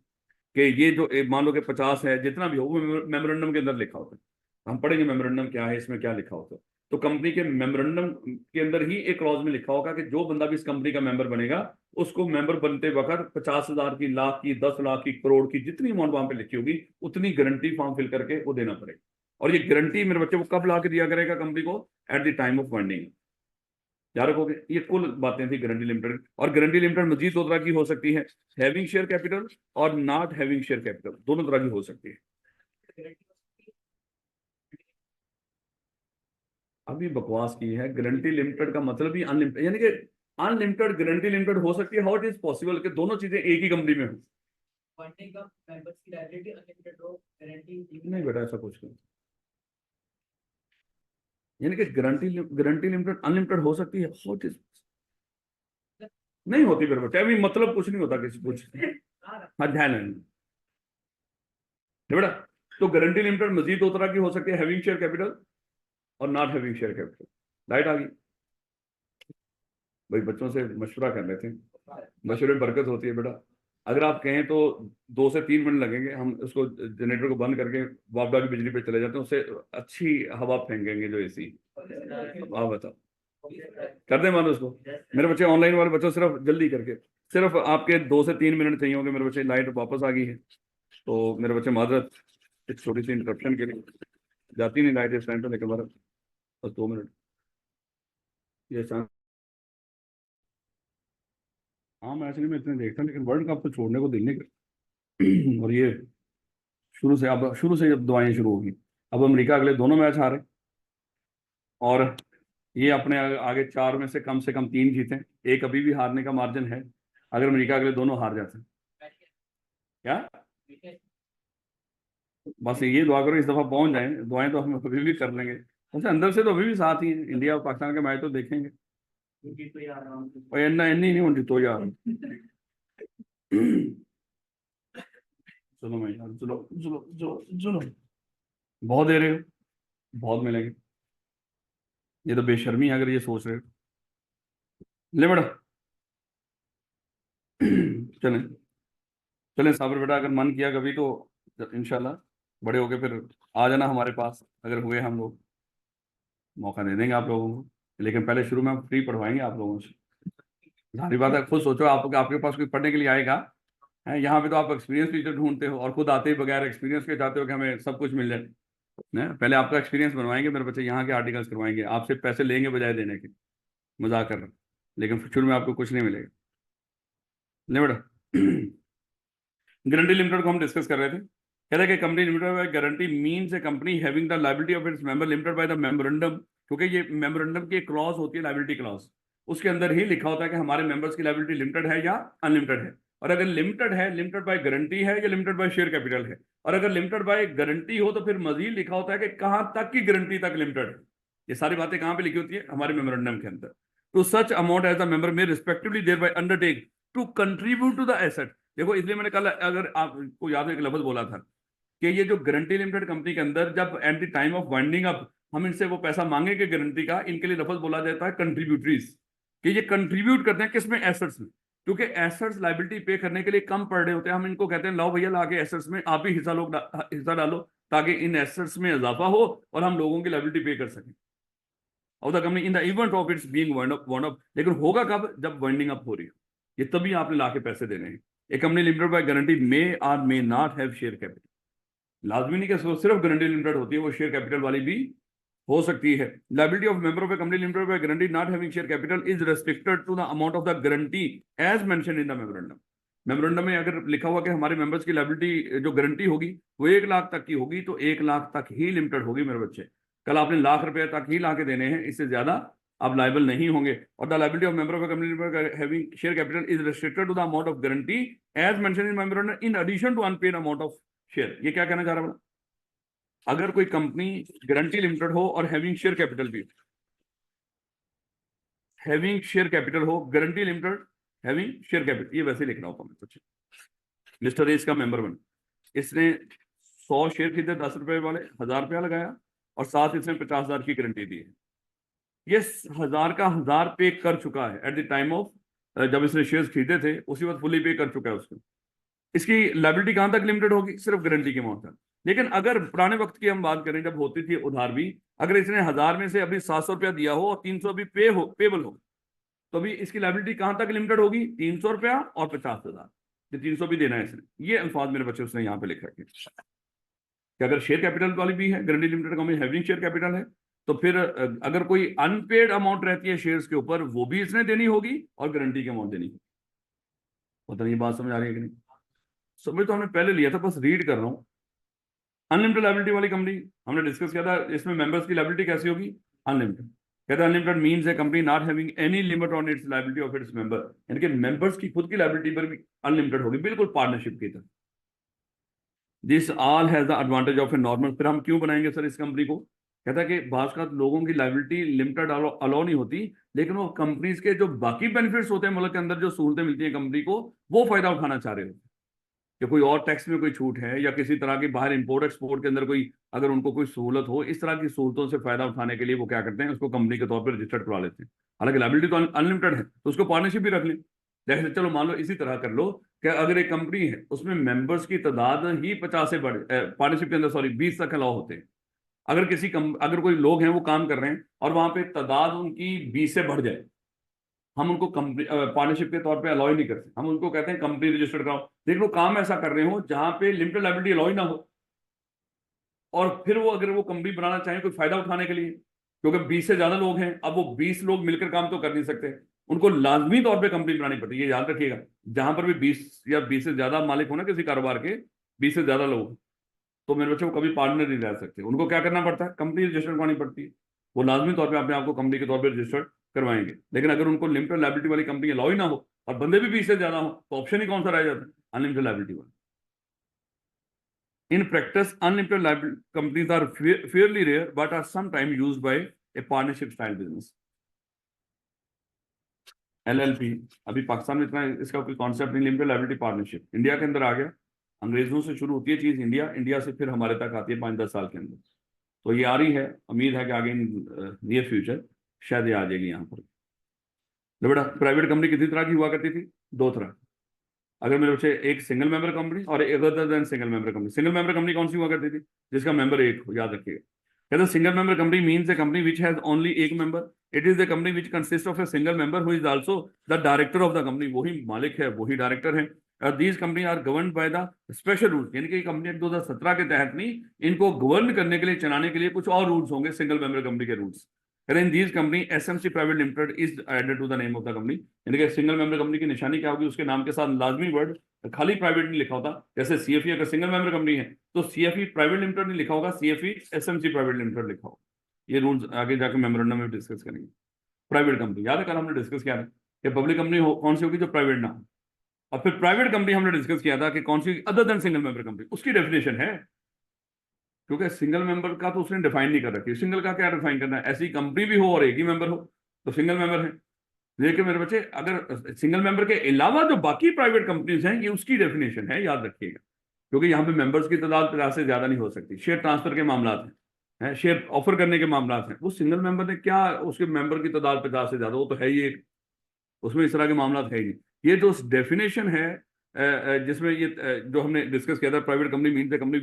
कि ये जो मान लो कि 50 है, जितना भी हो वो मेमोरेंडम के अंदर लिखा होता है। हम पढ़ेंगे मेमोरेंडम क्या है, इसमें क्या लिखा होता है। तो कंपनी के मेमोरेंडम के अंदर ही एक क्लॉज में लिखा होगा कि जो बंदा भी इस कंपनी का मेंबर बनेगा उसको मेंबर बनते वक्त 50,000 की, लाख की, 10 लाख की, करोड़ की, जितनी अमाउंट वहां पे लिखी होगी उतनी गारंटी फॉर्म फिल करके वो देना पड़ेगा। और ये गारंटी मेरे बच्चे वो कब ला के दिया करेगा कंपनी को? At the time of funding. याद रखोगे, ये कुल बातें थी गारंटी लिमिटेड। और गारंटी लिमिटेड मजीद दो तरह की हो सकती है, हैविंग शेयर कैपिटल और नॉट हैविंग शेयर कैपिटल, दोनों तरह की हो सकती है। अभी बकवास की है, गारंटी लिमिटेड का मतलब ही अनलिमिटेड, यानी कि अनलिमिटेड गारंटी लिमिटेड हो सकती है। हाउ इट इज पॉसिबल कि दोनों चीजें एक ही कंपनी में हो? नहीं बेटा ऐसा कुछ नहीं। यानी कि गारंटी लिमिटेड अनलिमिटेड हो सकती है, हाउ इट इज नहीं होती फिर बच्चा। अभी मतलब कुछ नहीं होता किसी कुछ। हाँ ध्यान है बेटा। तो गारंटी लिमिटेड मजीद दो तरह की हो सकती है, हैविंग शेयर कैपिटल और not having share capital. Light आ गई भाई, बच्चों से मशवरा कर लेते हैं, मशवरे में बरकत होती है बेटा। अगर आप कहें तो 2 से 3 मिनट लगेंगे, हम उसको जनरेटर को बंद करके वापडा की बिजली पे चले जाते हैं, उससे अच्छी हवा फेंकेंगे जो एसी। आप बताओ, कर दें मानो उसको? मेरे बच्चे ऑनलाइन वाले बच्चों सिर्फ जल्दी करके, सिर्फ आपके 2 से 3 मिनट चाहिए होंगे। मेरे बच्चे लाइट वापस आ गई है तो मेरे बच्चे माजरत एक छोटी सी इंटरप्शन के लिए, जाती नहीं लाइट इस टाइम पे, लेकिन बस 2 मिनट ये हाँ मैच नहीं मैं इतने देखता, लेकिन वर्ल्ड कप तो छोड़ने को दिल नहीं कर। और ये शुरू से अब दुआएं शुरू होगी। अब अमेरिका अगले दोनों मैच हारे और ये अपने आगे 4 में से कम 3 जीते, एक अभी भी हारने का मार्जिन है अगर अमेरिका अगले दोनों हार जाते हैं। क्या बस ये दुआ करो इस दफा पहुंच जाए, दुआएं तो हम अभी भी कर लेंगे। वैसे अंदर से तो अभी भी साथ ही है, इंडिया और पाकिस्तान के मैच तो देखेंगे। और इन्ना इन्नी नहीं होती तो यार चलो मैं यार, चलो चलो चलो चलो, बहुत दे रहे हो, बहुत मिलेंगे। ये तो बेशर्मी है अगर ये सोच रहे हो। ले बड़ा चलें, चलें साबिर बेटा, अगर मन किया कभी तो इंशाल्लाह बड़े होके फिर आ जाना हमारे पास, अगर हुए हम लोग मौका दे देंगे आप लोगों को, लेकिन पहले शुरू में हम फ्री पढ़वाएंगे आप लोगों से। सारी बात है, खुद सोचो आप, आपके पास कोई पढ़ने के लिए आएगा है, यहाँ पे तो आप एक्सपीरियंस टीचर ढूंढते हो और खुद आते ही बगैर एक्सपीरियंस के चाहते हो कि हमें सब कुछ मिल जाए। ना पहले आपका एक्सपीरियंस बनवाएंगे मेरे बच्चे, यहाँ के आर्टिकल्स करवाएंगे आपसे, पैसे लेंगे बजाय देने के, मजाक कर रहा हूं। लेकिन शुरू में आपको कुछ नहीं मिलेगा। नहीं बेटा गारंटी लिमिटेड को हम डिस्कस कर रहे थे, कह रहे कि company limited by guarantee means A company having the liability of its member limited by the memorandum, क्योंकि ये मेमोरेंडम की एक क्लॉज होती है लायबिलिटी क्लॉज, उसके अंदर ही लिखा होता है कि हमारे मेंबर्स की लायबिलिटी लिमिटेड है या अनलिमिटेड है। और अगर लिमिटेड है, लिमिटेड बाय गारंटी है या लिमिटेड बाय शेयर कैपिटल है, और अगर लिमिटेड बाय गारंटी हो तो फिर मजीद लिखा होता है कि कहां तक की गारंटी तक लिमिटेड है। ये सारी बातें कहां पे लिखी होती है, हमारे मेमोरेंडम के अंदर। तो such amount as a member may respectively thereby undertake to contribute to the asset. देखो इसलिए मैंने कल, अगर आपको याद है, एक लफ्ज बोला था कि ये जो गारंटी लिमिटेड कंपनी के अंदर जब at the time of winding up हम इनसे वो पैसा मांगेंगे गारंटी का, इनके लिए लफ्ज बोला जाता है कंट्रीब्यूटरीज, कि ये कंट्रीब्यूट करते हैं किसमें, एसेट्स में। क्योंकि एसेट्स लायबिलिटी पे करने के लिए कम पड़ रहे होते हैं, हम इनको कहते हैं लाओ भैया लाके एसेट्स में आप ही हिस्सा डालो, ताकि इन एसेट्स में इजाफा हो और हम लोगों की लायबिलिटी पे कर सकें of the company in the event of its being wind up. लेकिन होगा कब, जब वाइंडिंग अप हो रही हो, ये तभी आपने लाके पैसे देने हैं। A company limited by guarantee may or may not have share capital, लाजमी नहीं कि सिर्फ गारंटी लिमिटेड होती है, वो शेयर कैपिटल वाली भी हो सकती है। Liability of member of a company limited by guarantee not having share capital is restricted to the amount of the guarantee as mention in the memorandum. Memorandum में अगर लिखा हुआ कि हमारे मेंबर्स की लायबिलिटी जो गारंटी होगी वो 1 लाख तक की होगी, तो 1 लाख तक ही लिमिटेड होगी मेरे बच्चे। कल आपने लाख रुपए तक ही ला के देने हैं, इससे ज्यादा आप लाइबल नहीं होंगे। और the liability of member of a company having share capital is restricted to the amount of guarantee as mention in memorandum in addition to unpaid amount of share. ये क्या कहना चाह रहा हूं, अगर कोई कंपनी गारंटी लिमिटेड हो और हैविंग शेयर कैपिटल भी, हैविंग शेयर कैपिटल हो, guarantee limited having share capital, ये वैसे लिखना होगा कुछ। मिस्टर ए इसका मेंबर बन, इसने 100 शेयर खरीदे 10 रुपए वाले, 1000 रुपया लगाया और साथ इसने 50,000 की गारंटी दी है। ये 1000 का 1000 पे कर चुका है एट द टाइम ऑफ, जब इसने शेयर खरीदे थे उसी वक्त फुली पे कर चुका है उसको। इसकी लायबिलिटी कहां तक लिमिटेड होगी, सिर्फ गारंटी के अमाउंट तक। लेकिन अगर पुराने वक्त की हम बात करें, जब होती थी उधार भी, अगर इसने 1000 में से अभी 700 रुपया दिया हो और 300 अभी पेबल हो, तो अभी इसकी लायबिलिटी कहां तक लिमिटेड होगी, 300 रुपया और 50,000, ये 300 भी देना है इसने। ये अल्फाज मेरे बच्चे उसने यहाँ पे लिखा है कि अगर शेयर कैपिटल वाली भी है guarantee limited company having share capital है, तो फिर अगर कोई अनपेड अमाउंट रहती है शेयर्स के ऊपर, वो भी इसने देनी होगी और गारंटी की अमाउंट देनी होगी। पता नहीं बात समझ आ रही है कि नहीं, समझ तो हमने पहले लिया था, बस रीड कर रहा हूँ। अनलिमिटेड लायबिलिटी वाली कंपनी हमने डिस्कस किया था, इसमें मेंबर्स की लायबिलिटी कैसी होगी, अनलिमिटेड। कहता है unlimited means A company not having any limit on it's liability of its member, यानी कि मेंबर्स की खुद की लायबिलिटी पर भी अनलिमिटेड होगी, बिल्कुल पार्टनरशिप की तरह। This all has the advantage of a normal. फिर हम क्यों बनाएंगे सर इस कंपनी को, कहता है कि बाज का लोगों की लायबिलिटी लिमिटेड अलाउ नहीं होती, लेकिन वो कंपनीज के जो बाकी बेनिफिट्स होते हैं मुल्क के अंदर, जो सहूलतें मिलती हैं कंपनी को, वो फायदा उठाना चाह रहे होते हैं। कि कोई और टैक्स में कोई छूट है या किसी तरह की बाहर इंपोर्ट एक्सपोर्ट के अंदर कोई, अगर उनको कोई सहूलत हो, इस तरह की सहूलतों से फायदा उठाने के लिए वो क्या करते हैं, उसको कंपनी के तौर पर रजिस्टर्ड करवा लेते हैं। हालांकि लायबिलिटी तो अनलिमिटेड है, तो उसको पार्टनरशिप भी रख लें। जैसे चलो मान लो इसी तरह कर लो कि अगर एक कंपनी है उसमें मेंबर्स की तादाद ही 50 से बढ़े, पार्टनरशिप के अंदर सॉरी 20 तक अलाउ होते हैं। अगर अगर कोई लोग हैं वो काम कर रहे हैं और वहां पे तादाद उनकी 20 से बढ़ जाए, हम उनको कंपनी पार्टनरशिप के तौर पे अलाउ ही नहीं करते, हम उनको कहते हैं कंपनी रजिस्टर्ड कराओ। देख लो काम ऐसा कर रहे हो जहां पे लिमिटेड लायबिलिटी अलाउ ही ना हो, और फिर वो अगर वो कंपनी बनाना चाहें कोई फायदा उठाने के लिए, क्योंकि 20 से ज्यादा लोग हैं, अब वो 20 लोग मिलकर काम तो कर नहीं सकते, उनको लाजमी तौर पे कंपनी बनानी पड़ती है। ये याद रखिएगा, जहां पर भी 20 या 20 से ज्यादा मालिक हो ना किसी कारोबार के, 20 से ज्यादा लोग, तो मेरे बच्चे वो कभी पार्टनर नहीं रह सकते, उनको क्या करना पड़ता है, कंपनी रजिस्टर करवानी पड़ती है। वो लाजमी तौर पे अपने आप को कंपनी के तौर पे रजिस्टर्ड करवाएंगे। लेकिन अगर उनको लिमिटेड लायबिलिटी वाली कंपनी अलाउ ही ना हो और बंदे भी 20 से ज्यादा हो, तो ऑप्शन ही कौन सा रह जाता है? अनलिमिटेड लायबिलिटी वाला। In practice, unlimited liability companies are fairly rare, but are sometimes used by a partnership style business. LLP अभी पाकिस्तान में इतना इसका कोई कॉन्सेप्ट नहीं, लिमिटेड लायबिलिटी पार्टनरशिप इंडिया के अंदर आ गया। अंग्रेजों से शुरू होती है चीज, इंडिया से फिर हमारे तक आती है 5-10 साल के अंदर। तो ये आ रही है, उम्मीद है कि आगे नियर फ्यूचर शायद ये आ जाएगी यहाँ पर। तो बेटा प्राइवेट कंपनी कितनी तरह की हुआ करती थी? 2 तरह। अगर मेरे बच्चे, एक सिंगल मेंबर कंपनी और एक other than single member company. Single member company कौन सी हुआ करती थी? जिसका मेंबर एक हो, याद रखिएगा। कहते single member company means a company which has only एक member. It is the company which consist of a single member who is also the director of the company. वही मालिक है, वही डायरेक्टर है। These company are govern by the special rules, यानी कि company act 2017 के तहत नहीं, इनको गवर्न करने के लिए, चलाने के लिए कुछ और रूल्स होंगे, सिंगल मेंबर कंपनी के rules. In these company SMC Private Limited is added to the name of the company। यानी कि सिंगल मेंबर कंपनी की निशानी क्या होगी? उसके नाम के साथ लाजमी वर्ड, खाली प्राइवेट नहीं लिखा होता। जैसे CFE अगर सिंगल मेंबर कंपनी है तो CFE प्राइवेट लिमिटेड नहीं लिखा होगा, CFE SMC प्राइवेट लिमिटेड लिखा होगा। ये रूल्स आगे जाकर मेमोरेंडम में डिस्कस करेंगे। प्राइवेट कंपनी याद है, कल हमने डिस्कस किया था कि पब्लिक कंपनी कौन सी होगी जो प्राइवेट ना हो। और फिर प्राइवेट कंपनी हमने डिस्कस किया था कि कौन सी other than single member company, उसकी डेफिनेशन है। क्योंकि सिंगल मेंबर का तो उसने डिफाइन नहीं कर रखी, सिंगल का क्या डिफाइन करना है? ऐसी कंपनी भी हो और एक ही मेंबर हो तो सिंगल मेंबर है। लेकिन मेरे बच्चे अगर सिंगल मेंबर के अलावा जो बाकी प्राइवेट कंपनीज हैं, ये उसकी डेफिनेशन है, याद रखिएगा। क्योंकि यहाँ पे मेंबर्स की तादाद 50 से ज्यादा नहीं हो सकती। शेयर ट्रांसफर के मामला हैं, शेयर ऑफर करने के मामला हैं, वो सिंगल मेंबर ने क्या, उसके मेंबर की तादाद 50 से ज्यादा, वो तो है ही एक, उसमें इस तरह के मामला है ही नहीं। ये जो डेफिनेशन है जिसमें ये जो हमने डिस्कस किया था, private company means the company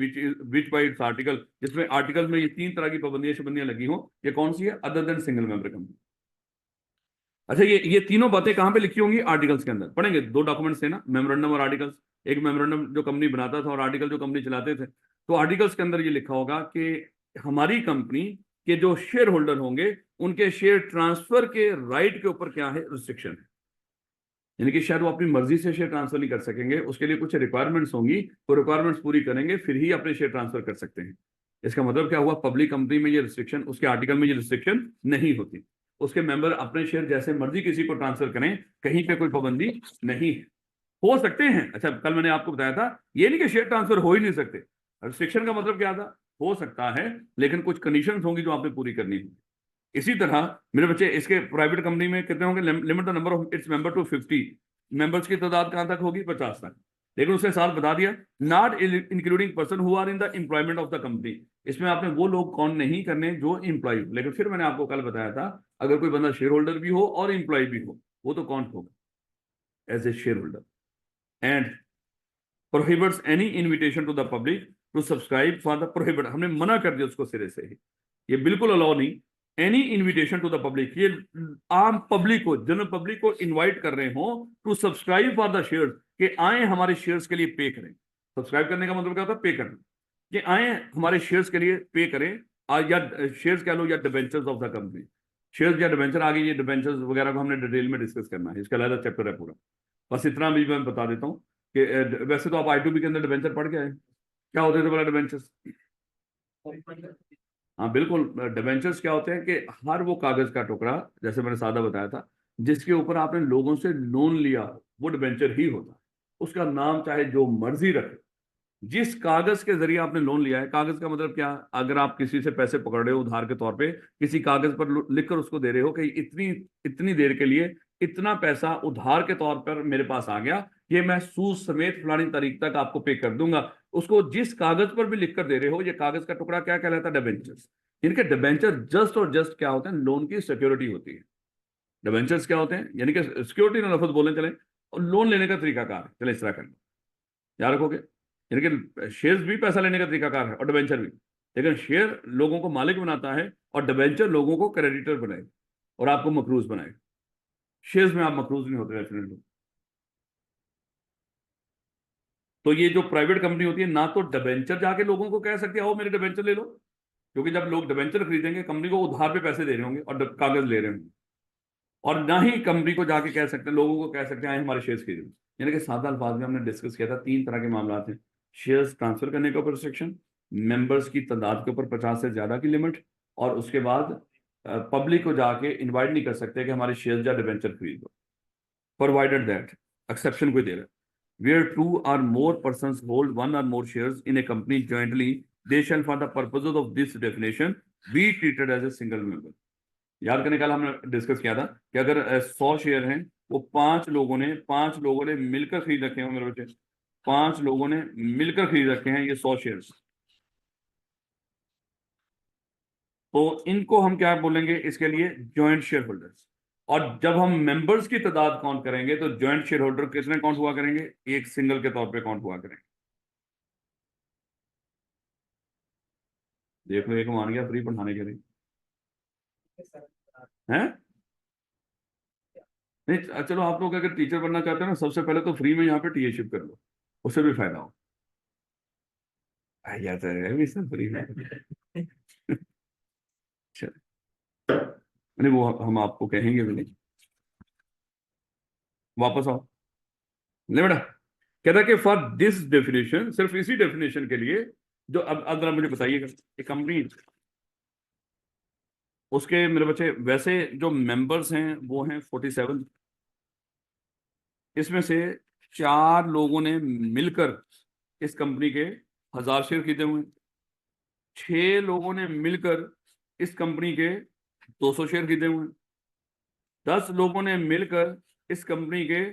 which bye it's article, जिसमें आर्टिकल में ये 3 तरह की पाबंदियां लगी हो, ये कौन सी है? Other than single member company. अच्छा, ये तीनों बातें कहां पे लिखी होंगी? आर्टिकल्स के अंदर पढ़ेंगे। 2 डॉक्यूमेंट्स थे ना, मेमोरेंडम और आर्टिकल्स। एक मेमोरेंडम जो कंपनी बनाता था और आर्टिकल जो कंपनी चलाते थे। तो आर्टिकल्स के अंदर ये लिखा होगा कि हमारी कंपनी के जो शेयर होल्डर होंगे, उनके शेयर ट्रांसफर के राइट के ऊपर क्या है? रिस्ट्रिक्शन है। यानी कि शायद वो अपनी मर्जी से शेयर ट्रांसफर नहीं कर सकेंगे, उसके लिए कुछ रिक्वायरमेंट्स होंगी, वो रिक्वायरमेंट्स पूरी करेंगे फिर ही अपने शेयर ट्रांसफर कर सकते हैं। इसका मतलब क्या हुआ? पब्लिक कंपनी में ये रिस्ट्रिक्शन, उसके आर्टिकल में ये रिस्ट्रिक्शन नहीं होती। उसके मेंबर अपने शेयर जैसे मर्जी किसी को ट्रांसफर करें, कहीं पे कोई पाबंदी नहीं है। हो सकते हैं, अच्छा कल मैंने आपको बताया था, ये नहीं कि शेयर ट्रांसफर हो ही नहीं सकते। रिस्ट्रिक्शन का मतलब क्या था? हो सकता है, लेकिन कुछ कंडीशंस होंगी जो आपने पूरी करनी है। इसी तरह मेरे बच्चे, इसके प्राइवेट कंपनी में कितने होंगे? Limit the number of its member to 50। Members की तादाद कहां तक होगी? 50 तक। लेकिन उसने साथ बता दिया, not including person who are in the employment of the company. इसमें आपने वो लोग कौन नहीं करने जो एम्प्लॉय। लेकिन फिर मैंने आपको कल बताया था, अगर कोई बंदा शेयर होल्डर भी हो और एम्प्लॉय भी हो, वो तो कौन होगा? As a shareholder. And prohibits any invitation to the public to subscribe for the prohibit, हमने मना कर दिया उसको सिरे से ही, ये बिल्कुल अलाउ नहीं। Any invitation to the public, ये आम पब्लिक को, जनरल पब्लिक को इनवाइट कर रहे हो to subscribe for the share, कि आए हमारे शेयर्स के लिए पे करें। सब्सक्राइब करने का मतलब क्या होता है? पे करना। कि आए हमारे शेयर्स के लिए पे करें, या शेयर्स कह लो या debentures of the company. Shares या डिबेंचर, आगे ये डिबेंचर्स वगैरह को हमने डिटेल में डिस्कस करना है, इसका अलग चैप्टर है पूरा। बस इतना भी मैं बता देता हूँ कि वैसे तो आप I2B के अंदर डिबेंचर पढ़ के आए, क्या होते थे बोला डिबेंचर्स? हाँ बिल्कुल, डिबेंचर्स क्या होते हैं कि हर वो कागज का टुकड़ा, जैसे मैंने सादा बताया था, जिसके ऊपर आपने लोगों से लोन लिया, वो डिबेंचर ही होता है। उसका नाम चाहे जो मर्जी रखे। जिस कागज के जरिए आपने लोन लिया है, कागज का मतलब क्या? अगर आप किसी से पैसे पकड़ रहे हो उधार के तौर पे, किसी कागज पर लिखकर उसको दे रहे हो कि इतनी इतनी देर के लिए इतना पैसा उधार के तौर पर मेरे पास आ गया, ये मैं सूद समेत फलानी तारीख तक आपको पे कर दूंगा, उसको जिस कागज पर भी लिखकर दे रहे हो, ये कागज का टुकड़ा क्या कहलाता है? डिबेंचर्स। इनके डिबेंचर जस्ट और जस्ट क्या होते हैं? लोन की सिक्योरिटी होती है। डिबेंचर्स क्या होते हैं? यानी कि सिक्योरिटी ना लफ्ज बोलने चले, और लोन लेने का तरीकाकार है, चले इस तरह करना, याद रखोगे। यानी कि शेयर्स भी पैसा लेने का तरीकाकार है और डिबेंचर भी। लेकिन शेयर लोगों को मालिक बनाता है और डिबेंचर लोगों को क्रेडिटर बनाए और आपको मकरूज बनाए। शेयर्स में आप मकरूज नहीं होते डेफिनेटली। तो ये जो प्राइवेट कंपनी होती है, ना तो डिबेंचर जाके लोगों को कह सकते हो मेरे डिबेंचर ले लो, क्योंकि जब लोग डिबेंचर खरीदेंगे कंपनी को उधार पे पैसे दे रहे होंगे और कागज ले रहे होंगे। और ना ही कंपनी को जाके कह सकते हैं, लोगों को कह सकते हैं हमारे शेयर्स खरीदो। यानी कि सादा अल्फाज में हमने डिस्कस किया था, 3 तरह के मामला हैं। शेयर्स ट्रांसफर करने के ऊपर रिस्ट्रिक्शन, मेंबर्स की तादाद के ऊपर 50 से ज्यादा की लिमिट, और उसके बाद पब्लिक को जाके इनवाइट नहीं कर सकते कि हमारे शेयर्स या डिवेंचर खरीद लो, प्रोवाइडेड दैट, एक्सेप्शन कोई दे रहा है, where two or more persons hold one or more shares in a company jointly, they shall for the purposes of this definition be treated as a single member. याद करने का हमने discuss किया था कि अगर 100 शेयर हैं, वो पांच लोगों ने मिलकर खरीद रखे हैं, मेरे बच्चे 5 लोगों ने मिलकर खरीद रखे हैं ये 100 शेयर्स, तो इनको हम क्या बोलेंगे इसके लिए, जॉइंट शेयर होल्डर्स। और जब हम मेंबर्स की तादाद काउंट करेंगे तो जॉइंट शेयर होल्डर कितने काउंट हुआ करेंगे, एक सिंगल के तौर पे काउंट हुआ करेंगे। देख लो, एक मान गया फ्री पढ़ाने के लिए हैं। नहीं चलो, आप लोग अगर टीचर बनना चाहते हो ना, सबसे पहले तो फ्री में यहाँ पे टीएशिप कर लो, उससे भी फायदा हो। यार तो है भी सब फ्री में। अच्छा, नहीं वो हम आपको कहेंगे भी नहीं। वापस आओ, ले बेटा। कहता कि फॉर दिस डेफिनेशन, सिर्फ इसी डेफिनेशन के लिए, जो अब जरा मुझे बताइएगा, एक कंपनी, उसके मेरे बच्चे वैसे जो मेंबर्स हैं वो हैं 47, इसमें से 4 लोगों ने मिलकर इस कंपनी के 1000 शेयर खरीदे हुए हैं, 6 लोगों ने मिलकर इस कंपनी के 200 शेयर खरीदे हुए हैं, 10 लोगों ने मिलकर इस कंपनी के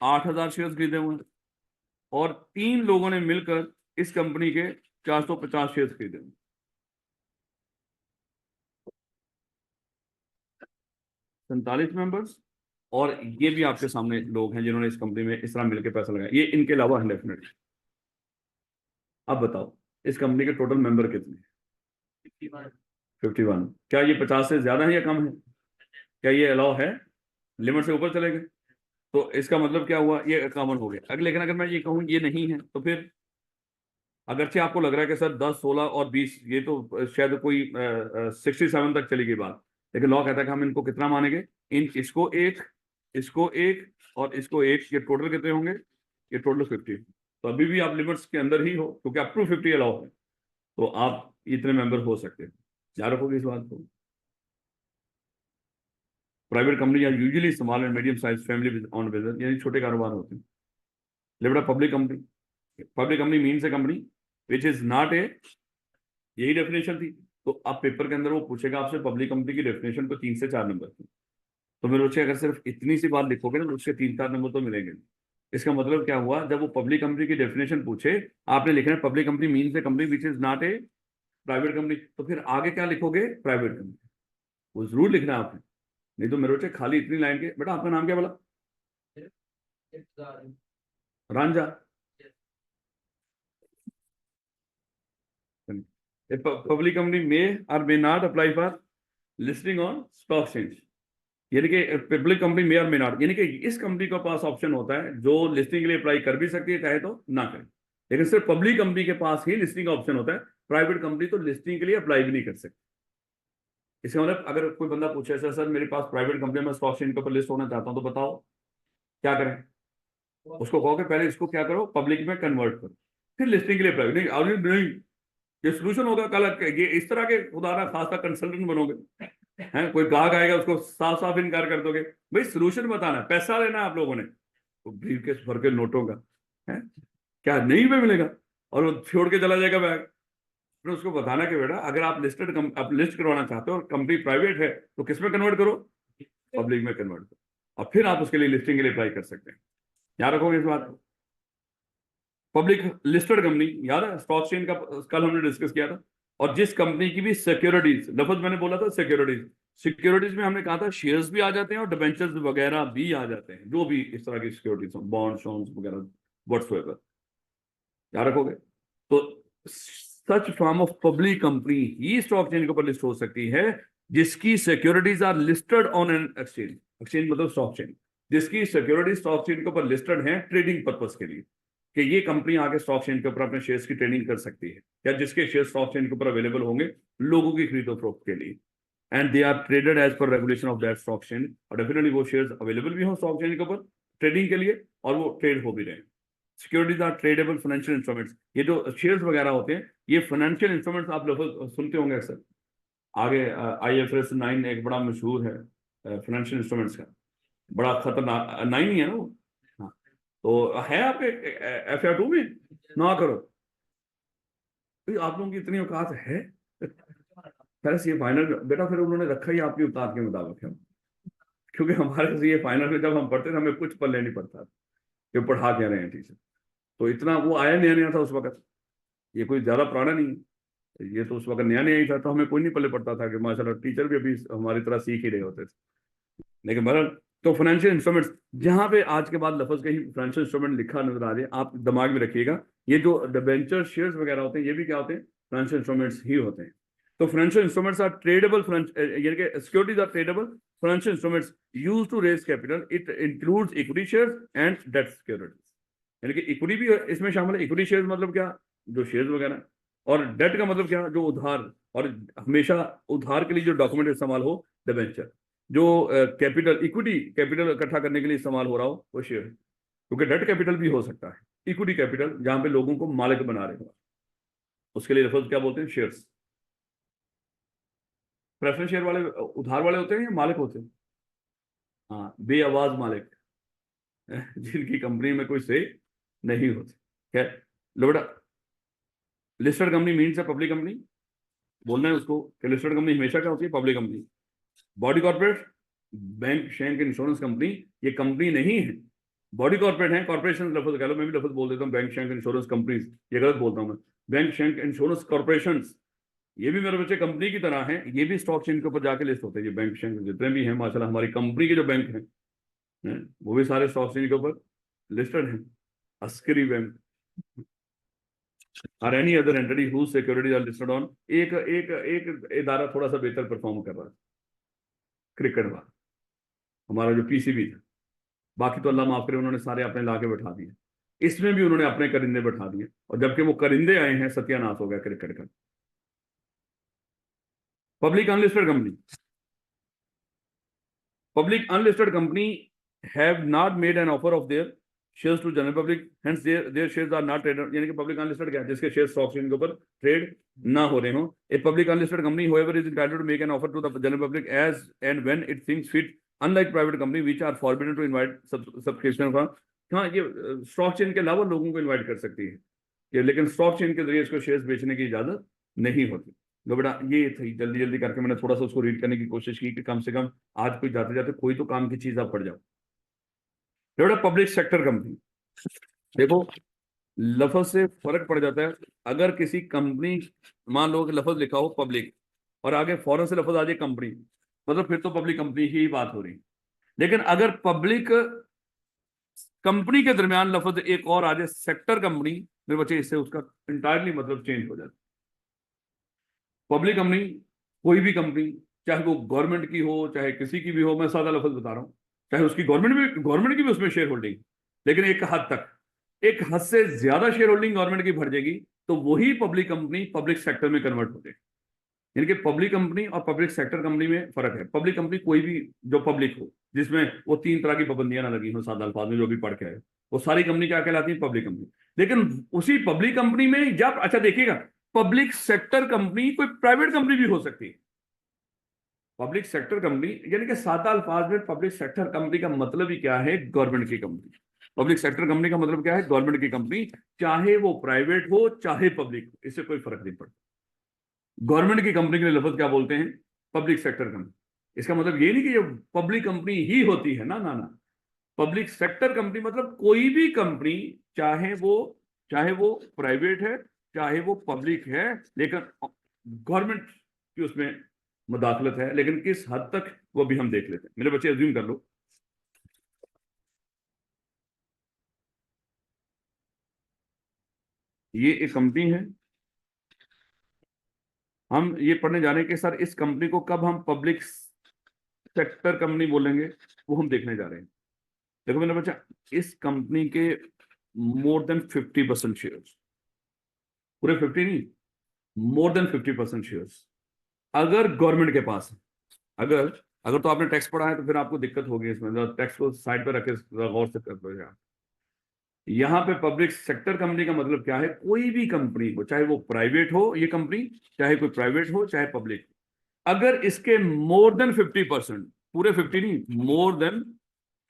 8000 शेयर खरीदे हुए हैं, और 3 लोगों ने मिलकर इस कंपनी के 450 शेयर खरीदे हुए हैं। 47 मेंबर्स, और ये भी आपके सामने लोग हैं जिन्होंने इस कंपनी में इस तरह मिलकर पैसा लगाया, ये इनके अलावा है डेफिनेटली। अब बताओ इस कंपनी के टोटल मेंबर कितने हैं? 51। क्या ये 50 से ज्यादा है या कम है? क्या ये अलाउ है? लिमिट से ऊपर चले गए तो इसका मतलब क्या हुआ, ये कॉमन हो गया। लेकिन अगर मैं ये कहूँ ये नहीं है, तो फिर अगरचे आपको लग रहा है कि सर 10, 16 और 20, ये तो शायद कोई 67 तक चली गई बात, लेकिन लॉ कहता है कि हम इनको कितना मानेंगे, इसको एक, इसको एक और इसको एक, ये टोटल कितने होंगे, ये टोटल 50। तो अभी भी आप लिमिट्स के अंदर ही हो, क्योंकि अप टू 50 अलाउ है, तो आप इतने मेंबर हो सकते हैं। याद रखोगे इस बात को। Private company are usually small and medium size family on business, यानी छोटे कारोबार होते हैं। लेकिन public company means a company which is not a, यही डेफिनेशन थी। तो अब पेपर के अंदर वो पूछेगा आपसे पब्लिक कंपनी की डेफिनेशन तो 3 से 4 नंबर की, तो मेरे बच्चे अगर सिर्फ इतनी सी बात लिखोगे ना तो उसके 3-4 नंबर तो मिलेंगे। इसका मतलब क्या हुआ, जब वो पब्लिक कंपनी की डेफिनेशन पूछे, आपने लिखना है public company means a company which is not A private company, तो फिर आगे क्या लिखोगे, प्राइवेट कंपनी, वो जरूर लिखना है आपने। नहीं तो मेरे बच्चे खाली इतनी लाइन के, बेटा आपका नाम क्या बोला? रांझा। पब्लिक कंपनी मे और may not apply for listing on stock exchange, यानी कि पब्लिक कंपनी मे और मे नॉट, यानी कि इस कंपनी के पास ऑप्शन होता है जो लिस्टिंग के लिए अप्लाई कर भी सकती है, चाहे तो ना करे, लेकिन सिर्फ पब्लिक कंपनी के पास ही लिस्टिंग का ऑप्शन होता है। प्राइवेट कंपनी तो लिस्टिंग के लिए अप्लाई भी नहीं कर सकती। इसका मतलब अगर कोई बंदा पूछे सर सर मेरे पास प्राइवेट कंपनी में स्टॉक एक्सचेंज के ऊपर लिस्ट होना चाहता हूं, तो बताओ क्या करें? उसको कहो कि पहले इसको क्या करो, पब्लिक में कन्वर्ट करो, फिर लिस्टिंग के लिए अप्लाई। नहीं अभी नहीं, ये सोल्यूशन होगा कल, ये इस तरह के खुदा ना खासा कंसल्टेंट बनोगे हैं, कोई ग्राहक आएगा उसको साफ साफ इनकार कर दोगे। भाई सोल्यूशन बताना है, पैसा लेना है आप लोगों ने, तो ब्रीफकेस भर के नोटों का है, क्या नहीं पे मिलेगा, और वो छोड़ के चला जाएगा बैग। फिर उसको बताना कि बेटा अगर आप आप लिस्ट करवाना चाहते हो और कंपनी प्राइवेट है, तो किस में कन्वर्ट करो, पब्लिक में कन्वर्ट करो, और फिर आप उसके लिए लिस्टिंग के लिए अप्लाई कर सकते हैं। याद रखोगे इस बात को। पब्लिक लिस्टेड कंपनी याद है, स्टॉक एक्सचेंज का कल हमने डिस्कस किया था। और जिस कंपनी की भी सिक्योरिटीज, लफ्ज मैंने बोला था सिक्योरिटीज, सिक्योरिटीज में हमने कहा था शेयर्स भी आ जाते हैं और डिबेंचर्स वगैरह भी आ जाते हैं, जो भी इस तरह की सिक्योरिटीज हो, बॉन्ड शॉन्स वगैरह व्हाट्सएवर, याद रखोगे। तो such form of public company ही स्टॉक एक्सचेंज के ऊपर लिस्ट हो सकती है जिसकी securities are listed on an exchange, exchange मतलब स्टॉक एक्सचेंज, जिसकी सिक्योरिटी स्टॉक एक्सचेंज के ऊपर लिस्टेड है ट्रेडिंग पर्पस के लिए, कि ये कंपनी आगे स्टॉक एक्सचेंज के ऊपर अपने शेयर्स की ट्रेडिंग कर सकती है, या जिसके शेयर स्टॉक एक्सचेंज के ऊपर अवेलेबल होंगे लोगों की खरीदो फरोख्त के लिए, and they are traded as per regulation of that stock exchange, और डेफिनेटली वो शेयर्स अवेलेबल भी हो स्टॉक एक्सचेंज के ऊपर ट्रेडिंग के लिए, और वो ट्रेड हो भी रहे। Securities are tradable financial instruments, ये जो शेयर्स वगैरह होते हैं ये फाइनेंशियल इंस्ट्रूमेंट्स आप लोग सुनते होंगे अक्सर, आगे IFRS 9 एक बड़ा मशहूर है फाइनेंशियल इंस्ट्रूमेंट्स का, बड़ा खतरनाक 9 ही है ना वो। हाँ, तो है आपके FR2 में ना करो, तो आप लोगों की इतनी औकात है। पहले से ये फाइनल बेटा फिर उन्होंने रखा ही आपकी औकात के मुताबिक है, क्योंकि हमारे से ये फाइनल में जब हम पढ़ते थे हमें कुछ पल्ले नहीं पड़ता कि पढ़ा क्या रहे हैं टीचर। तो इतना वो आया नया नया था उस वक्त, ये कोई ज्यादा पुराना नहीं है, ये तो उस वक्त नया नया ही था, तो हमें कोई नहीं पल्ले पड़ता था कि माशाल्लाह टीचर भी अभी हमारी तरह सीख ही रहे होते थे। लेकिन बहरहाल, तो फाइनेंशियल इंस्ट्रूमेंट्स, जहां पे आज के बाद लफ्ज कहीं फाइनेंशियल इंस्ट्रूमेंट लिखा नजर आ रहा है, आप दिमाग में रखिएगा, ये जो डिबेंचर शेयर्स वगैरह होते हैं ये भी क्या होते हैं, फाइनेंशियल इंस्ट्रूमेंट्स ही होते हैं। तो फाइनेंशियल इंस्ट्रूमेंट्स आर ट्रेडेबल, यानी कि securities are tradable financial instruments used to raise capital, it includes equity shares and debt securities. यानी कि इक्विटी भी इसमें शामिल है। इक्विटी शेयर्स मतलब क्या, जो शेयर्स वगैरह, और डेट का मतलब क्या, जो उधार, और हमेशा उधार के लिए जो डॉक्यूमेंट इस्तेमाल हो, डिबेंचर। जो कैपिटल, इक्विटी कैपिटल इकट्ठा करने के लिए इस्तेमाल हो रहा हो, वो शेयर। क्योंकि डेट कैपिटल भी हो सकता है, इक्विटी कैपिटल जहां पे लोगों को मालिक बना रहे हो, उसके लिए लफ्ज क्या बोलते हैं, शेयर्स। प्रेफरेंस शेयर वाले उधार वाले होते हैं या मालिक होते हैं? हाँ, बेआवाज मालिक जिनकी कंपनी में कोई से नहीं होते। खैर लो बेटा, लिस्टेड कंपनी मीन्स है पब्लिक कंपनी, बोलना है उसको कि लिस्टेड कंपनी हमेशा क्या होती है, public company. Body corporate, bank shank insurance company, ये कंपनी नहीं है, बॉडी कॉर्पोरेट है। कॉर्पोरेशन लफ्ज कह लो, मैं भी लफ्ज बोल देता हूँ बैंक शैंक इंश्योरेंस कंपनीज, ये गलत बोलता हूँ मैं। बैंक शैंक इंश्योरेंस कॉर्पोरेशन, ये भी मेरे बच्चे कंपनी की तरह हैं, ये भी स्टॉक चेन के ऊपर जाके लिस्ट होते हैं। ये बैंक शैंक जितने भी हैं माशाल्लाह, हमारी कंपनी के जो बैंक हैं, वो भी सारे स्टॉक चेन के ऊपर लिस्टेड हैं। अस्करी बैंक और any other entity whose securities are listed on, एक एक एक इदारा थोड़ा सा बेहतर परफॉर्म कर रहा है, क्रिकेट वाला, हमारा जो PCB था। बाकी तो अल्लाह माफ करे, उन्होंने सारे अपने लाके बैठा दिए, इसमें भी उन्होंने अपने करिंदे बैठा दिए, और जबकि वो करिंदे आए हैं, सत्यानाश हो गया क्रिकेट का। Public unlisted company, public unlisted company have not made an offer of their shares to general public, hence their shares are not traded. यानी कि पब्लिक अनलिस्टेड क्या है, जिसके शेयर स्टॉक एक्सचेंज के ऊपर ट्रेड ना हो रहे हो। A public unlisted company however is entitled to make an offer to the general public as and when it thinks fit, unlike private company which are forbidden to invite subscription from. हाँ, ये stock chain के अलावा लोगों को invite कर सकती है ये, लेकिन स्टॉक चेन के जरिए इसको शेयर्स बेचने की इजाजत नहीं होती। तो बेटा ये थी, जल्दी जल्दी करके मैंने थोड़ा सा उसको रीड करने की कोशिश की कि कम से कम आज कोई जाते जाते कोई तो काम की चीज आप पढ़ जाओ। बेटा पब्लिक सेक्टर कंपनी, देखो लफ्ज से फर्क पड़ जाता है। अगर किसी कंपनी, मान लो कि लफ्ज लिखा हो पब्लिक और आगे फौरन से लफ्ज आ जाए कंपनी, मतलब फिर तो पब्लिक कंपनी की ही बात हो रही। लेकिन अगर पब्लिक कंपनी के दरमियान लफ्ज एक और आ जाए सेक्टर कंपनी, मेरे बच्चे, इससे उसका इंटायरली मतलब चेंज हो जाता है। पब्लिक कंपनी, कोई भी कंपनी, चाहे वो गवर्नमेंट की हो चाहे किसी की भी हो, मैं सादा लफ्ज बता रहा हूं, चाहे उसकी गवर्नमेंट की भी उसमें शेयर होल्डिंग, लेकिन एक हद तक, एक हद से ज्यादा शेयर होल्डिंग गवर्नमेंट की बढ़ जाएगी, तो वही पब्लिक कंपनी पब्लिक सेक्टर में कन्वर्ट हो जाएगी। यानी कि पब्लिक कंपनी और पब्लिक सेक्टर कंपनी में फर्क है। पब्लिक कंपनी कोई भी जो पब्लिक हो, जिसमें वो 3 तरह की पाबंदियां ना लगी हो, सादा अल्फाज में जो भी पढ़ के आए, वो सारी कंपनी क्या कहलाती है, पब्लिक कंपनी। लेकिन उसी पब्लिक कंपनी में जब, अच्छा देखिएगा, पब्लिक सेक्टर कंपनी कोई प्राइवेट कंपनी भी हो सकती है। पब्लिक सेक्टर कंपनी यानी कि सादा अल्फाज में पब्लिक सेक्टर कंपनी का मतलब ही क्या है, गवर्नमेंट की कंपनी। पब्लिक सेक्टर कंपनी का मतलब क्या है, गवर्नमेंट की कंपनी, चाहे वो प्राइवेट हो चाहे पब्लिक हो, इससे कोई फर्क नहीं पड़ता। गवर्नमेंट की कंपनी के लिए लफ्ज क्या बोलते हैं, पब्लिक सेक्टर कंपनी। इसका मतलब ये नहीं कि ये पब्लिक कंपनी ही होती है, ना ना ना। पब्लिक सेक्टर कंपनी मतलब कोई भी कंपनी, चाहे वो प्राइवेट है चाहे वो पब्लिक है, लेकिन गवर्नमेंट की उसमें मुदाखलत है, लेकिन किस हद तक वो भी हम देख लेते हैं। मेरे बच्चे अज्यूम कर लो, ये एक कंपनी है, हम ये पढ़ने जा रहे हैं कि सर इस कंपनी को कब हम पब्लिक सेक्टर कंपनी बोलेंगे, वो हम देखने जा रहे हैं। देखो मेरा बच्चा, इस कंपनी के मोर देन 50% शेयर्स, पूरे 50 नहीं, मोर देन 50% शेयर्स अगर गवर्नमेंट के पास है। अगर अगर तो आपने टैक्स पढ़ा है तो फिर आपको दिक्कत होगी इसमें, टैक्स को साइड पर रखे गौर से कर लो। यहाँ पे पब्लिक सेक्टर कंपनी का मतलब क्या है, कोई भी कंपनी हो, चाहे वो प्राइवेट हो ये कंपनी, चाहे कोई प्राइवेट हो चाहे पब्लिक, अगर इसके मोर देन 50%, पूरे 50 नहीं, मोर देन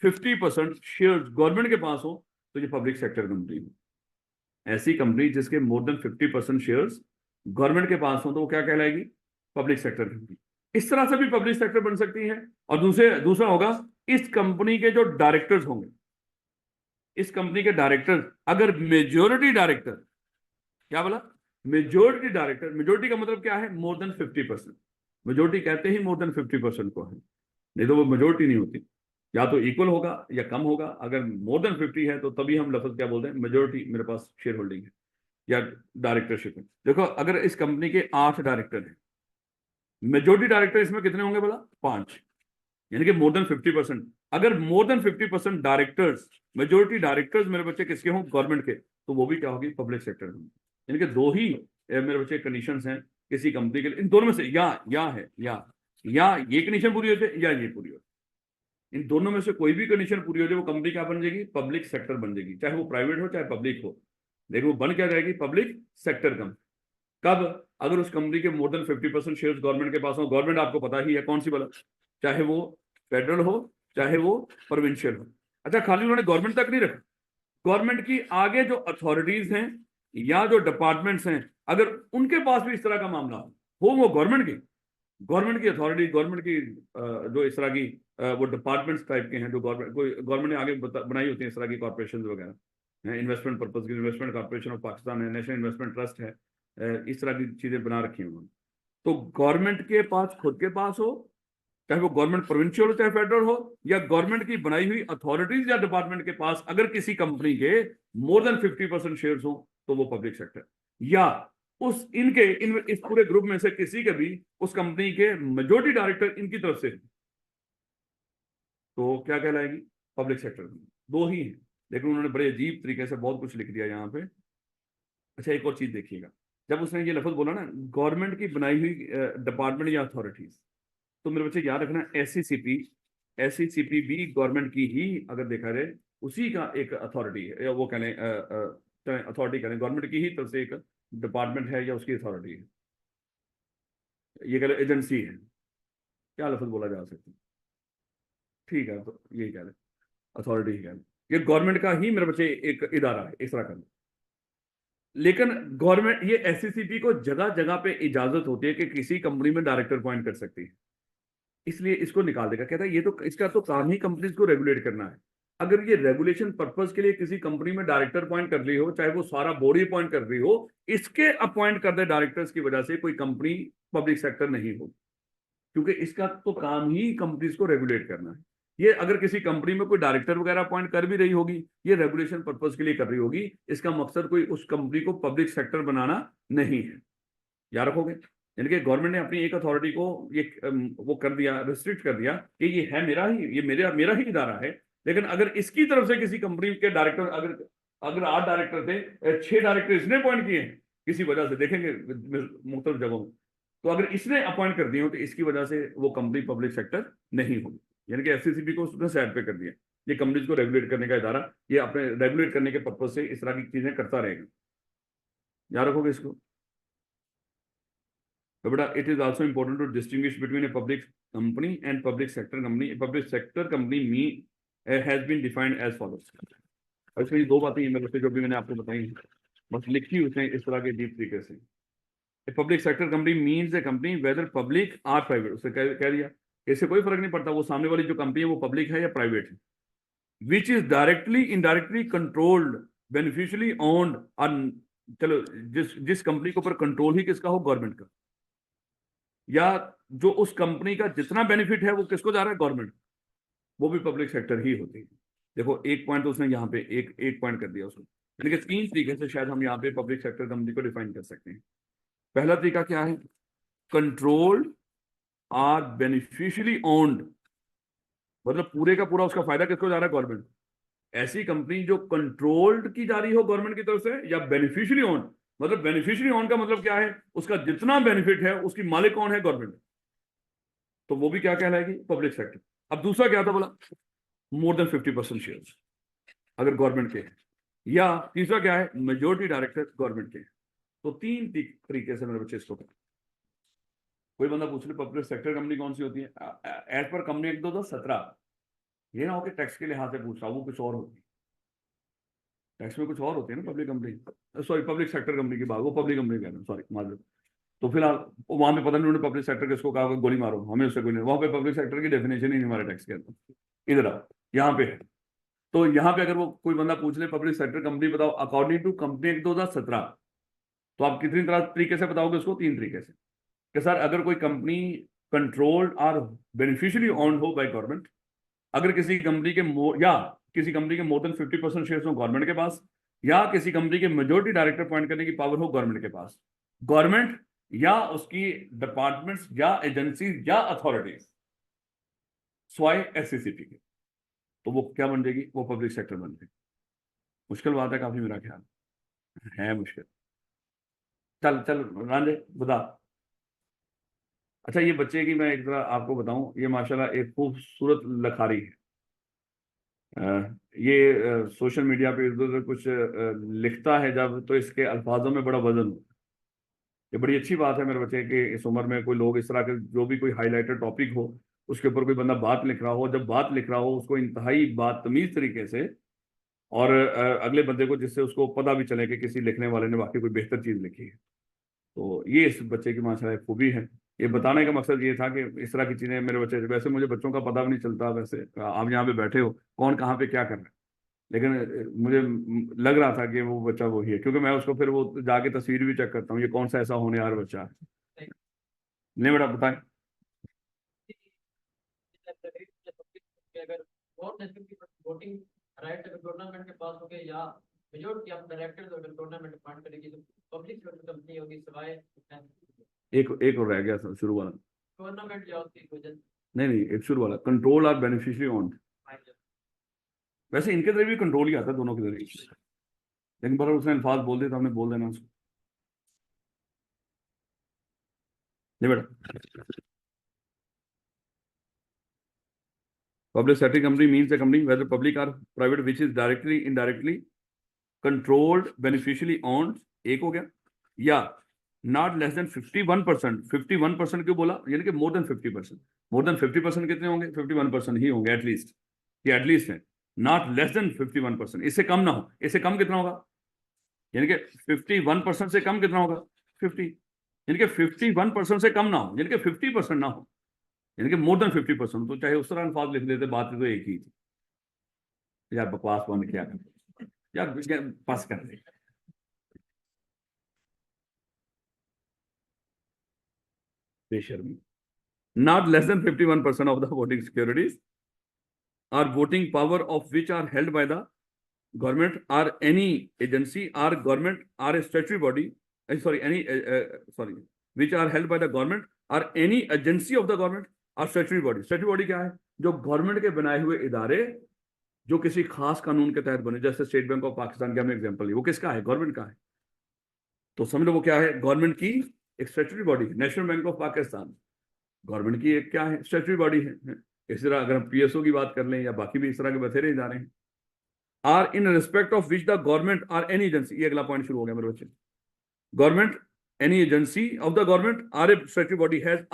50% शेयर गवर्नमेंट के पास हो तो ये पब्लिक सेक्टर कंपनी है। ऐसी कंपनी जिसके मोर देन 50% शेयर्स गवर्नमेंट के पास हो तो वो क्या कहलाएगी? Public sector company. इस तरह से भी पब्लिक सेक्टर बन सकती है। और दूसरा होगा, इस कंपनी के जो डायरेक्टर्स होंगे, इस कंपनी के डायरेक्टर अगर मेजोरिटी डायरेक्टर, क्या बोला? मेजोरिटी डायरेक्टर, मेजोरिटी का मतलब क्या है? मोर देन 50%। मेजोरिटी कहते ही मोर देन 50% को है, नहीं तो वो मेजोरिटी नहीं होती। या तो इक्वल होगा या कम होगा। अगर मोर देन 50 है तो तभी हम लफ्ज क्या बोलते हैं? मेजोरिटी मेरे पास शेयर होल्डिंग है या डायरेक्टरशिप है। देखो, अगर इस कंपनी के 8 डायरेक्टर हैं, मेजोरिटी डायरेक्टर इसमें कितने होंगे बोला? 5, यानी कि मोर देन 50%। अगर मोर देन 50% डायरेक्टर्स, मेजोरिटी डायरेक्टर्स मेरे बच्चे किसके हों? गवर्नमेंट के, तो वो भी क्या होगी? पब्लिक सेक्टर में। यानी कि दो ही मेरे बच्चे कंडीशंस हैं किसी कंपनी के लिए, इन दोनों में से या है या ये कंडीशन पूरी होती है या ये पूरी होती है। इन दोनों में से कोई भी कंडीशन पूरी हो जाए, वो कंपनी क्या बन जाएगी? पब्लिक सेक्टर बन जाएगी, चाहे वो प्राइवेट हो चाहे पब्लिक हो। देखो वो बन क्या जाएगी? Public sector company. कब? अगर उस कंपनी के मोर देन 50% शेयर गवर्नमेंट के पास हो। गवर्नमेंट आपको पता ही है कौन सी वाला, चाहे वो फेडरल हो चाहे वो प्रोविंशियल हो। अच्छा, खाली उन्होंने गवर्नमेंट तक नहीं रखा, गवर्नमेंट की आगे जो अथॉरिटीज हैं या जो डिपार्टमेंट्स हैं, अगर उनके पास भी इस तरह का मामला हो, वो गवर्नमेंट की अथॉरिटी, गवर्नमेंट की जो इस तरह की वो डिपार्टमेंट्स टाइप के हैं, जो गवर्नमेंट ने आगे बनाई होती है इस तरह की कॉर्पोरेशन वगैरह, इन्वेस्टमेंट पर्पज की इन्वेस्टमेंट कॉर्पोरेशन ऑफ पाकिस्तान है, नेशनल इन्वेस्टमेंट ट्रस्ट है, इस तरह की चीजें बना रखी हैं उन्होंने। तो गवर्नमेंट के पास, खुद के पास हो, चाहे वो गवर्नमेंट प्रोविंशियल हो चाहे फेडरल हो, या गवर्नमेंट की बनाई हुई अथॉरिटीज या डिपार्टमेंट के पास अगर किसी कंपनी के मोर देन 50% शेयर्स हो तो वो पब्लिक सेक्टर, या उस इस पूरे ग्रुप में से किसी के भी उस कंपनी के मेजोरिटी डायरेक्टर इनकी तरफ से, तो क्या कहलाएगी? Public sector. दो ही है, लेकिन उन्होंने बड़े अजीब तरीके से बहुत कुछ लिख दिया यहाँ पे। अच्छा, एक और चीज देखिएगा, जब उसने ये लफ्ज बोला ना, गवर्नमेंट की बनाई हुई डिपार्टमेंट या अथॉरिटीज, तो मेरे बच्चे याद रखना, एससीसीपी भी गवर्नमेंट की ही अगर देखा जाए उसी का एक अथॉरिटी है, या वो कह लें अथॉरिटी कह लें, गवर्नमेंट की ही तरफ से एक डिपार्टमेंट है या उसकी अथॉरिटी है, ये कह लें एजेंसी है, क्या लफ्ज बोला जा सकता है? ठीक है, तो यही कह लें, अथॉरिटी ही कह लें। ये गवर्नमेंट का ही मेरे बच्चे एक इदारा है, इस तरह का। लेकिन गवर्नमेंट, ये एससीसीपी को जगह जगह पे इजाजत होती है कि किसी कंपनी में डायरेक्टर अपॉइंट कर सकती है, इसलिए इसको निकाल देगा। कहता है ये तो, इसका तो काम ही कंपनीज को रेगुलेट करना है। अगर ये रेगुलेशन पर्पस के लिए किसी कंपनी में डायरेक्टर अपॉइंट कर रही हो, चाहे वो सारा बॉडी अपॉइंट कर रही हो, इसके अपॉइंट कर दे डायरेक्टर्स की वजह से कोई कंपनी पब्लिक सेक्टर नहीं हो, क्योंकि इसका तो काम ही कंपनीज को रेगुलेट करना है। ये अगर किसी कंपनी में कोई डायरेक्टर वगैरह अपॉइंट कर भी रही होगी, ये रेगुलेशन पर्पस के लिए कर रही होगी, इसका मकसद कोई उस कंपनी को पब्लिक सेक्टर बनाना नहीं है। याद रखोगे? यानी कि गवर्नमेंट ने अपनी एक अथॉरिटी को ये वो कर दिया, रिस्ट्रिक्ट कर दिया कि ये है मेरा ही, ये मेरा ही इदारा है। लेकिन अगर इसकी तरफ से किसी कंपनी के डायरेक्टर, अगर अगर 8 डायरेक्टर थे, 6 डायरेक्टर इसने अपॉइंट किए हैं किसी वजह से, देखेंगे मुख्तलिफ जगहों में, तो अगर इसने अपॉइंट कर दिए हो तो इसकी वजह से वो कंपनी पब्लिक सेक्टर नहीं होगी। यानी कि एफसीसीबी को उसने साइड पे कर दिया, ये कंपनीज को रेगुलेट करने का इदारा, ये अपने रेगुलेट करने के पर्पज से इस तरह की चीजें करता रहेगा। याद रखोगे इसको। तो बेटा, it is also important to distinguish between a public company and public sector company. Public sector company has been defined as follows. और इसमें ये दो बातें मेरे से जो भी मैंने आपको बताई बस लिखी उसने इस तरह के डीप तरीके से। A public sector company means a company whether public or private, उसने कह दिया, इससे कोई फर्क नहीं पड़ता वो सामने वाली जो कंपनी है वो पब्लिक है या प्राइवेट है, which is directly indirectly controlled beneficially owned. चलो, जिस कंपनी के ऊपर कंट्रोल ही किसका हो? गवर्नमेंट का, या जो उस कंपनी का जितना बेनिफिट है वो किसको जा रहा है? गवर्नमेंट, वो भी पब्लिक सेक्टर ही होती है। देखो, एक पॉइंट तो उसने यहाँ पे एक पॉइंट कर दिया उसने, यानी कि 3 तरीके से शायद हम यहाँ पे पब्लिक सेक्टर कंपनी को डिफाइन कर सकते हैं। पहला तरीका क्या है? कंट्रोल्ड आर बेनिफिशियली ओन्ड, मतलब पूरे का पूरा उसका फायदा किसको जा रहा है? गवर्नमेंट। ऐसी कंपनी जो कंट्रोल्ड की जा रही हो गवर्नमेंट की तरफ से, या बेनिफिशियरी ओन्ड, मतलब बेनिफिशियरी ओन्ड का मतलब क्या है? उसका जितना बेनिफिट है उसकी मालिक कौन है? गवर्नमेंट। तो वो भी क्या कहलाएगी? पब्लिक सेक्टर। अब दूसरा क्या था बोला? मोर देन 50% शेयर्स अगर गवर्नमेंट के हैं, या तीसरा क्या है? मेजोरिटी डायरेक्टर गवर्नमेंट के। तो 3 तरीके से मेरे बच्चे इसको करें। कोई बंदा पूछ ले पब्लिक सेक्टर कंपनी कौन सी होती है, एज पर कंपनी एक्ट 2017, ये ना हो कि टैक्स के लिहाज से पूछ रहा हूँ, वो कुछ और होती है, टैक्स में कुछ और होती है ना public company, sorry public sector company की बात, वो पब्लिक कंपनी कह रहे हैं, सॉरी माजूर। तो फिलहाल वहां पे पता नहीं उन्होंने पब्लिक सेक्टर किसको कहा, गोली मारो, हमें उससे कोई नहीं, वहां पे पब्लिक सेक्टर की डेफिनेशन ही नहीं हमारे टैक्स के अंदर। इधर आओ, यहाँ पे है। तो यहाँ पे अगर वो कोई बंदा पूछ ले पब्लिक सेक्टर कंपनी बताओ अकॉर्डिंग टू कंपनी एक्ट 2017, तो आप कितनी तरीके से बताओगे उसको? 3 तरीके से कि सर अगर कोई कंपनी कंट्रोल्ड और बेनिफिशियली ओन्ड हो बाय गवर्नमेंट, अगर किसी कंपनी के किसी कंपनी के मोर देन 50% शेयर्स हो गवर्नमेंट के पास, या किसी कंपनी के मेजोरिटी डायरेक्टर अपॉइंट करने की पावर हो गवर्नमेंट के पास, गवर्नमेंट या उसकी डिपार्टमेंट्स या एजेंसीज या अथॉरिटीज स्वाय एससीसीपी के, तो वो क्या बन जाएगी? वो पब्लिक सेक्टर बन जाएगी। मुश्किल बात है काफी, मेरा ख्याल है मुश्किल। चल चल रांझे बता। अच्छा ये बच्चे की मैं एक तरह आपको बताऊं, ये माशाल्लाह एक खूबसूरत लखारी है। ये सोशल मीडिया पे इधर उधर कुछ लिखता है जब, तो इसके अल्फाजों में बड़ा वजन होता है। ये बड़ी अच्छी बात है मेरे बच्चे के इस उम्र में कोई लोग इस तरह के, जो भी कोई हाईलाइटेड टॉपिक हो उसके ऊपर कोई बंदा बात लिख रहा हो, जब बात लिख रहा हो उसको इंतहाई बातमीज तरीके से, और अगले बंदे को, जिससे उसको पता भी चले कि किसी लिखने वाले ने वाकई कोई बेहतर चीज लिखी है। तो ये इस बच्चे की माशाल्लाह एक खूबी है। ये बताने का मकसद ये था कि इस तरह की चीजें मेरे बच्चे, वैसे मुझे बच्चों का पता भी नहीं चलता, वैसे आप यहाँ पे बैठे हो कौन कहाँ पे क्या कर रहा है, लेकिन मुझे लग रहा था कि वो बच्चा वही है, क्योंकि मैं उसको फिर वो जाके तस्वीर भी चेक करता हूँ, ये कौन सा ऐसा होनहार बच्चा है। नहीं बेटा बताए। अगर वोटिंग राइट अगर गवर्नमेंट के पास हो गए या मेजॉरिटी ऑफ डायरेक्टर्स अगर गवर्नमेंट अपॉइंट करेगी तो पब्लिक सेक्टर कंपनी होगी सिवाय एक और रह गया था शुरू वाला। गवर्नमेंट या उसकी वजह नहीं नहीं, एक शुरू वाला कंट्रोल और बेनिफिशियरी ओन, वैसे इनके जरिए भी कंट्रोल ही आता है दोनों के जरिए, लेकिन पर उसने अल्फाज बोल दिए तो हमने बोल देना उसको। नहीं बेटा, public sector company means a company whether public or private which is directly indirectly controlled beneficially owned, एक हो गया, या नॉट लेस देन 51%, 51% क्यों बोला, यानी कि मोर देन 50%, मोर देन 50% कितने होंगे? 51% ही होंगे एटलीस्ट, ये एटलीस्ट है, नॉट लेस देन 51%, इससे कम ना हो। इससे कम कितना होगा? यानी कि 51% से कम कितना होगा? 50, यानी कि 51% से कम ना हो, यानी कि 50% ना हो, यानी कि मोर देन 50%। तो चाहे उस तरह अल्फाज लिख लेते, बात तो एक ही थी। यार बकवास बंद किया कर यार, पास कर दे। बेशर्मी। Not less than 51% of the voting securities or voting power of which are held by the government or any agency or government or a statutory body, sorry, which are held by the government or any agency of the government or statutory body. Statutory body क्या है? जो government के बनाए हुए इदारे जो किसी खास कानून के तहत बने, जैसे स्टेट बैंक ऑफ पाकिस्तान का हमने एग्जांपल लिया, वो किसका है? गवर्नमेंट का है। तो समझ लो वो क्या है? गवर्नमेंट की एक statutory body. National bank of Pakistan government की एक क्या है? स्टैट्यूटरी बॉडी है। इस तरह अगर हम पीएसओ की बात कर लें या बाकी भी इस तरह के बथेरे इदारे हैं, or in respect of which the government or any agency, ये अगला पॉइंट शुरू हो गया मेरे बच्चे, government any agency of the government or a statutory body has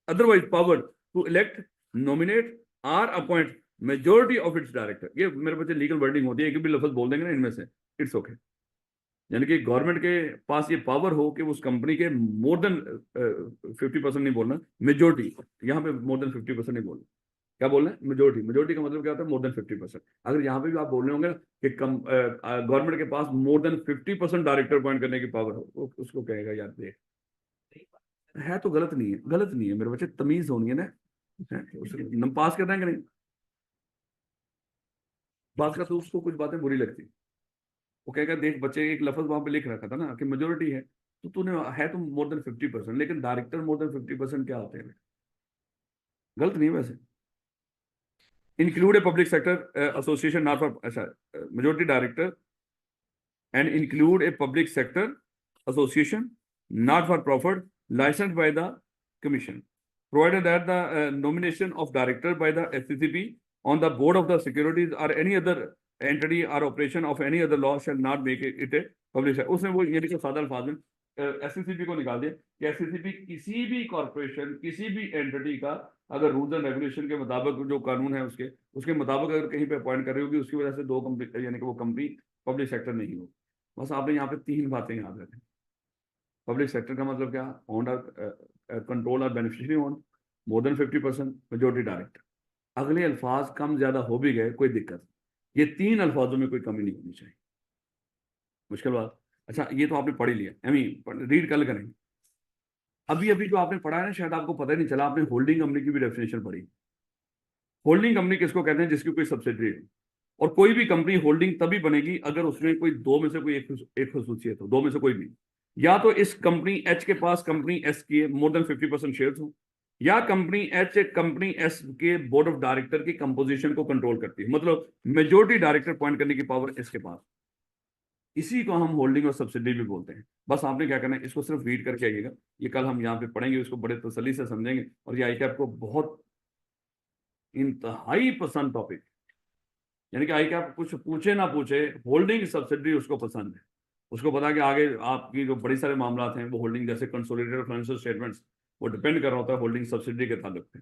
otherwise power to elect, nominate or appoint majority of its director. ये मेरे बच्चे लीगल वर्डिंग होती है, एक भी लफ्ज बोल देंगे ना इनमें से, इट्स ओके। यानी कि गवर्नमेंट के पास ये पावर हो कि उस कंपनी के मोर देन 50% नहीं बोलना, मेजोरिटी, यहाँ पे मोर देन 50% नहीं बोलना, क्या बोलना है? मेजोरिटी। मेजोरिटी का मतलब क्या होता है? मोर देन 50%। अगर यहाँ पे भी आप बोल रहे होंगे कि गवर्नमेंट के पास मोर देन 50% डायरेक्टर अपॉइंट करने की पावर हो, उसको कहेगा यार देख, है तो गलत नहीं है, गलत नहीं है मेरे बच्चे, तमीज होनी है ना, हम पास कर रहे हैं कि नहीं? बात का तो उसको कुछ बातें बुरी लगती, वो कहेगा देख बच्चे, एक लफ्ज वहां पे लिख रखा था ना कि मेजोरिटी है, तो तूने है तो मोर देन 50%, लेकिन डायरेक्टर मोर देन 50% क्या होते हैं? गलत नहीं है वैसे। Include a public sector association not for, अच्छा, majority director and include a public sector association not for profit licensed by the commission, provided that the nomination of director by the SCCP on the board of the securities or any other entity or operation of any other law shall not make it a public sector। उसने वो ये लिखा सादा अल्फाज में, SCCP को निकाल दिया कि एससीसीपी किसी भी कॉर्पोरेशन, किसी भी एंटिटी का अगर रूल्स एंड रेगुलेशन के मुताबिक, जो कानून है उसके मुताबिक अगर कहीं पे अपॉइंट कर रही होगी, उसकी वजह से दो कंपनी, यानी कि वो कंपनी पब्लिक सेक्टर नहीं हो। बस आपने यहाँ पे 3 बातें याद रखें। पब्लिक सेक्टर का मतलब क्या? ओन्ड और कंट्रोल और बेनिफिशियरी ओन्ड, मोर देन 50%, मेजोरिटी डायरेक्टर। अगले अल्फाज कम ज्यादा हो भी गए कोई दिक्कत, ये 3 अल्फाजों में कोई कमी नहीं होनी चाहिए। मुश्किल बात। अच्छा, ये तो आपने पढ़ ही लिया, आई मीन रीड कल करेंगे। अभी अभी जो आपने पढ़ा है ना, शायद आपको पता ही नहीं चला, आपने होल्डिंग कंपनी की भी डेफिनेशन पढ़ी। होल्डिंग कंपनी किसको कहते हैं? जिसकी कोई सब्सिडरी हो। और कोई भी कंपनी होल्डिंग तभी बनेगी अगर उसमें कोई दो में से कोई एक खसूसियत हो, दो में से कोई भी। या तो इस कंपनी एच के पास कंपनी एस की मोर देन 50% शेयर हो, या कंपनी एच कंपनी एस के बोर्ड ऑफ डायरेक्टर की कंपोजिशन को कंट्रोल करती है, मतलब मेजोरिटी डायरेक्टर अपॉइंट करने की पावर इसके पास। इसी को हम होल्डिंग और सब्सिडी भी बोलते हैं। बस आपने क्या करना है, इसको सिर्फ रीड करके आइएगा। ये कल हम यहाँ पे पढ़ेंगे, इसको बड़े तसल्ली से समझेंगे, और ये आईकैप को बहुत इंतहाई पसंद टॉपिक, यानी कि आईकैप कुछ पूछे ना पूछे, होल्डिंग सब्सिडी उसको पसंद है। उसको पता है कि आगे आपकी जो बड़ी सारे मामला हैं वो होल्डिंग, जैसे कंसोलिडेटेड फाइनेंशियल स्टेटमेंट्स, वो डिपेंड कर रहा होता है होल्डिंग सब्सिडी के ताल्लुक पे।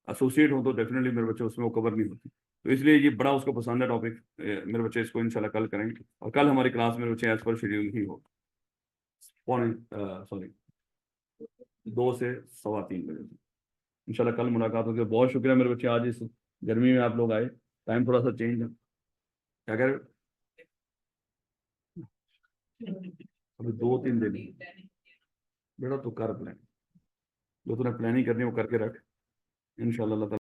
एसोसिएट हो तो डेफिनेटली मेरे बच्चे उसमें वो कवर नहीं होती, तो इसलिए ये बड़ा उसको पसंद है टॉपिक। मेरे बच्चे इसको इंशाल्लाह कल करेंगे, और कल हमारी क्लास मेरे बच्चे एज पर शेड्यूल ही हो, पौने सॉरी 2 से 3:15 बजे इंशाल्लाह कल मुलाकात होगी। बहुत शुक्रिया मेरे बच्चे, आज इस गर्मी में आप लोग आए। टाइम थोड़ा सा चेंज है, क्या कह रहे हो? अभी 2-3 दिन बेटा, तो कर प्लान, जो तूने प्लानिंग करनी है वो करके रख, इंशाल्लाह।